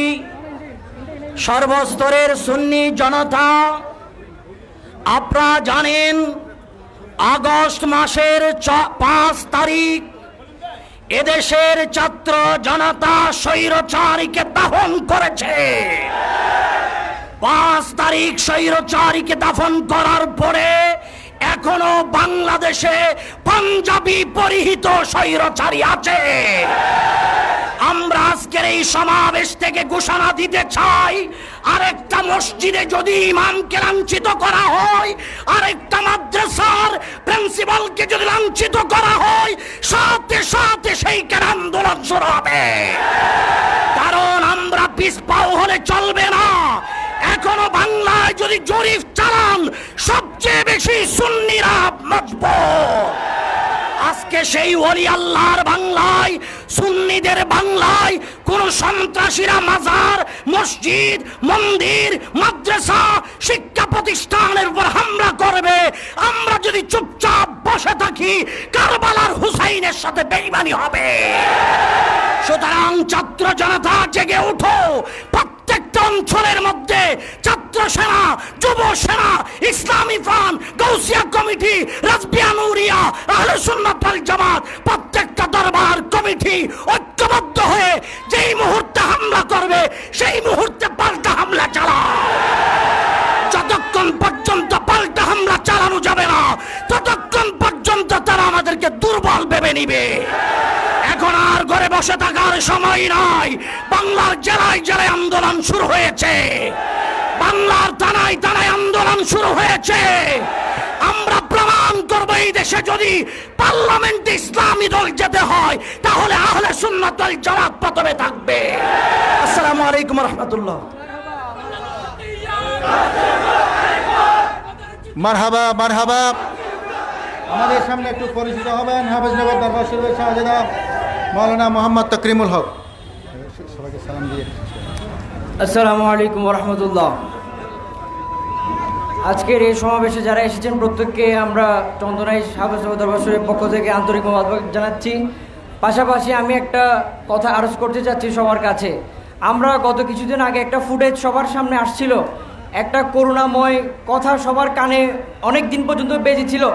সর্বস্তরের সুন্নি জনতা, আপনারা জানেন আগস্ট মাসের 5 তারিখ এদেশের ছাত্র জনতা স্বৈরচারীকে দাফন করেছে। 5 তারিখ স্বৈরচারীকে দাফন করার পরে এখনো বাংলাদেশে পাঞ্জাবি পরিহিত স্বৈরচারী আছে। আমরা আজকের এই সমাবেশ থেকে ঘোষণা দিতে চাই, আরেকটা মসজিদে যদি ইমামকে লাঞ্ছিত করা হয়, আরেকটা মাদ্রাসার প্রিন্সিপালকে যদি লাঞ্ছিত করা হয়, সাথে সাথে সেইখানে আন্দোলন শুরু হবে। কারণ আমরা পিছপাও হলে চলবে না। এখনো বাংলায় যদি জরিপ চালান, সবচেয়ে বেশি সুন্নিরা মজবুত। আজকে সেই ওলি আল্লাহর বাংলায়, সুন্নিদের বাংলায় কোন সন্ত্রাসীরা মাজার, মসজিদ, মন্দির, মাদ্রাসা, শিক্ষা প্রতিষ্ঠানের উপর হামলা করবে, আমরা যদি চুপচাপ বসে থাকি, কারবালার হুসাইনের সাথে বেঈমানি হবে। সুতরাং ছাত্র জনতা জেগে উঠো। প্রত্যেকটা অঞ্চলের মধ্যে ছাত্র সেনা, যুব সেনা, ইসলামী ফ্রন্ট, গাউসিয়া কমিটি, রাজবিয়া নুরিয়া, আহলে সুন্নাত ওয়াল জামাত প্রত্যেকটা দরবার কমিটি ঐক্যবদ্ধ হয়ে যেই মুহূর্তে হামলা করবে, সেই মুহূর্তে পাল্টা হামলা চালাও। যতক্ষণ পর্যন্ত পাল্টা হামলা চালানো যাবে না, ততক্ষণ পর্যন্ত তারা আমাদেরকে দুর্বল ভেবে নিবে। এখন আর ঘরে বসে থাকার সময় নাই। বাংলার জেলায় জেলায় আন্দোলন শুরু হয়েছে, বাংলার থানায় থানায় আন্দোলন শুরু হয়েছে। আমরা প্রমাণ করব এই দেশে যদি পার্লামেন্টে ইসলামী দল যেতে হয়, তাহলে আহলে সুন্নাত ওয়াল জামাত প্রথমে থাকবে। আসসালামু আলাইকুম ওয়া রাহমাতুল্লাহ। মারহাবা মারহাবা। আমাদের সামনে একটু পরিচিত হবেন হাফেজনগর দরবার শরীফের শাহজাদা মাওলানা মোহাম্মদ তাকরিমুল হক। সবাইকে সালাম দিয়ে। আসসালামু আলাইকুম ওয়া রাহমাতুল্লাহ। আজকের এই সমাবেশে যারা এসেছেন প্রত্যেককে আমরা চন্দনাইশ হাফেজনগর দরবার শরীফের পক্ষ থেকে আন্তরিক মোবারকবাদ জানাচ্ছি। পাশাপাশি আমি একটা কথা আরজ করতে চাচ্ছি সবার কাছে। আমরা গত কিছুদিন আগে একটা ফুটেজ সবার সামনে আসছিল, একটা করুণাময় কথা সবার কানে অনেক দিন পর্যন্ত বেজেছিল।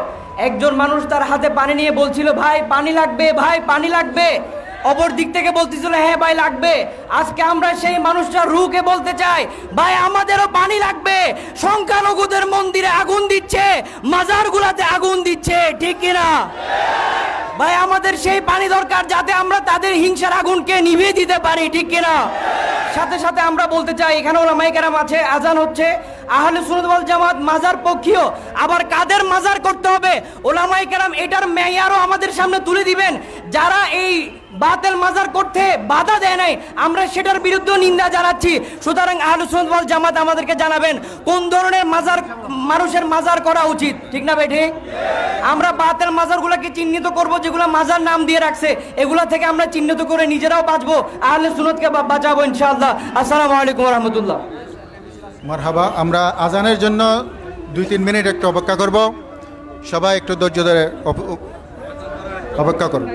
একজন মানুষ তার হাতে পানি নিয়ে বলছিল, ভাই পানি লাগবে, ভাই পানি লাগবে। অপর দিক থেকে বলতেছিল, হ্যাঁ ভাই লাগবে। আজকে আমরা সেই মানুষটার রুহকে বলতে চাই, ভাই আমাদেরও পানি লাগবে। সংখ্যালঘুদের মন্দিরে আগুন দিচ্ছে, মাজারগুলাতে আগুন দিচ্ছে, ঠিক কিনা ভাই? আমাদের সেই পানি দরকার যাতে আমরা তাদের হিংসার আগুনকে নিভিয়ে দিতে পারি, ঠিক কিনা? সাথে সাথে আমরা বলতে চাই, এখানে ওলামায়ে কেরাম আছে, আজান হচ্ছে, আহলে সুন্নাত ওয়াল জামাত মাজার পক্ষীয়। আবার কাদের মাজার করতে হবে ওলামায়ে কেরাম এটার মেয়ারও আমাদের সামনে তুলে দিবেন। যারা এই বাতিল মাজার করতে বাধা দেয় নাই, আমরা সেটার বিরুদ্ধে নিন্দা জানাচ্ছি। সুতরাং আহলে সুন্নাত ওয়াল জামাত আমাদেরকে জানাবেন কোন ধরনের মাজার মানুষের মাজার করা উচিত, ঠিক না ভাই? ঠিক। আমরা বাতিল মাজারগুলোকে চিহ্নিত করব, যেগুলো মাজার নাম দিয়ে রাখছে, এগুলা থেকে আমরা চিহ্নিত করে নিজেরাও বাঁচবো, আহলে সুন্নাতকে বাঁচাবো ইনশাআল্লাহ। আসসালামু আলাইকুম ওয়া রাহমাতুল্লাহ। মারহাবা। আমরা আজানের জন্য 2-3 মিনিট একটু অপেক্ষা করব। সবাই একটু ধৈর্য ধরে অপেক্ষা করুন।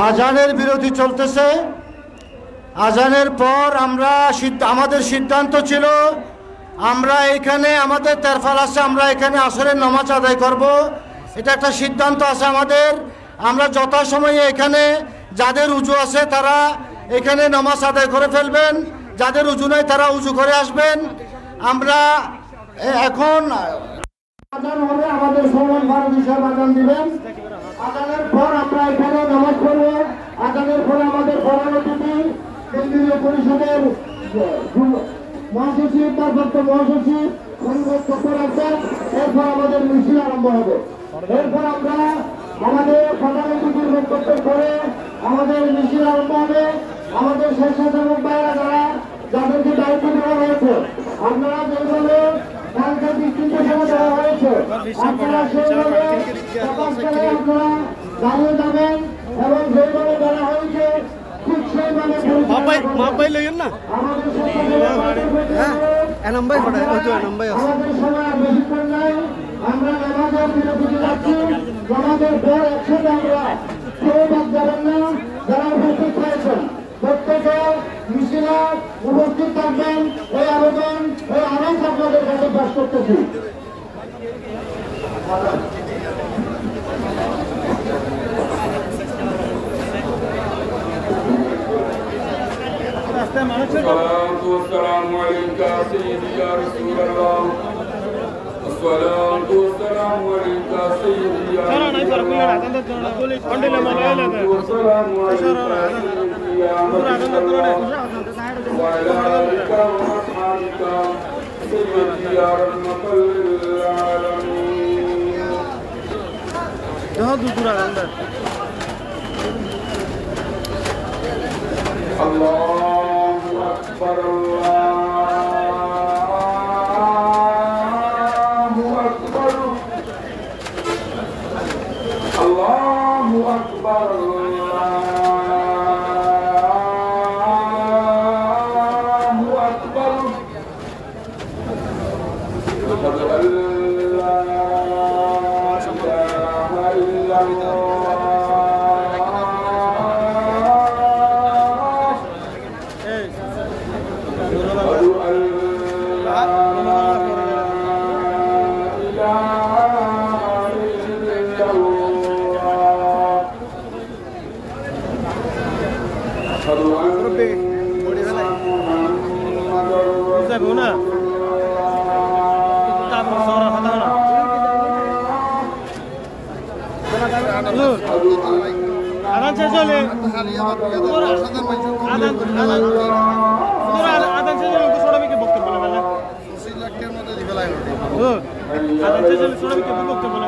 আজানের বিরতি চলতেছে। আজানের পর আমাদের সিদ্ধান্ত ছিল আমরা এখানে আমাদের তেরফাল আছে, আমরা এখানে আসরের নামাজ আদায় করব, এটা একটা সিদ্ধান্ত আছে আমাদের। আমরা যথাসময়ে এখানে যাদের উজু আছে তারা এখানে নামাজ আদায় করে ফেলবেন, যাদের উজু নাই তারা উজু করে আসবেন। আমরা এখন আজান হবে, আমাদের সলমান ফারুকী সাহেব আজান দিবেন। আজানের পর আমরা এখানে নামাজ পড়ব। আজানের পরে আমাদের প্রধান অতিথি কেন্দ্রীয় পরিষদের মহাসচিব, ভারপ্রাপ্ত মহাসচিব বক্তব্য রাখবেন। এরপর আমাদের মিছিল আরম্ভ হবে। এরপর আমরা আমাদের প্রধান অতিথির বক্তব্যের পরে আমাদের মিছিল আরম্ভ হবে। আমাদের স্বেচ্ছাসেবক ভাইরা যাদেরকে দায়িত্ব দেওয়া হয়েছে, আপনারা যেভাবে কালকে বিস্তৃত সেবা দেওয়া হয়েছে, আপনারা সেইভাবে আপনারা দাঁড়িয়ে যাবেন এবং যেভাবে বলা হয়েছে ঠিক সেইভাবে আমাদের সময় আর বেশিক্ষণ নাই। আমরা নামাজের বিরতিতে যাচ্ছি। নামাজের পর একসাথে আমরা কেউ বাদ যাবেন না। যারা উপস্থিত হয়েছেন প্রত্যেকে মিছিলে উপস্থিত থাকবেন, এই আবেদন এই আদেশ আপনাদের কাছে পেশ করতেছি। الصلاة والسلام عليك سيدي يا رسول الله. الصلاة والسلام عليك سيدي يا رسول الله. والسلام عليك يا حبيب الله وعلى آلك وأصحابك سيدي يا رحمة للعالمين. الله أكبر الله أكبر الله أكبر الله أكبر. أشهد أن لا إله إلا الله. আদান শেষ হলে আদান শেষ হলে সোনাবিকে বক্তব্য বলে আদান শেষ হলে সোনাবিকে বক্তব্য বলে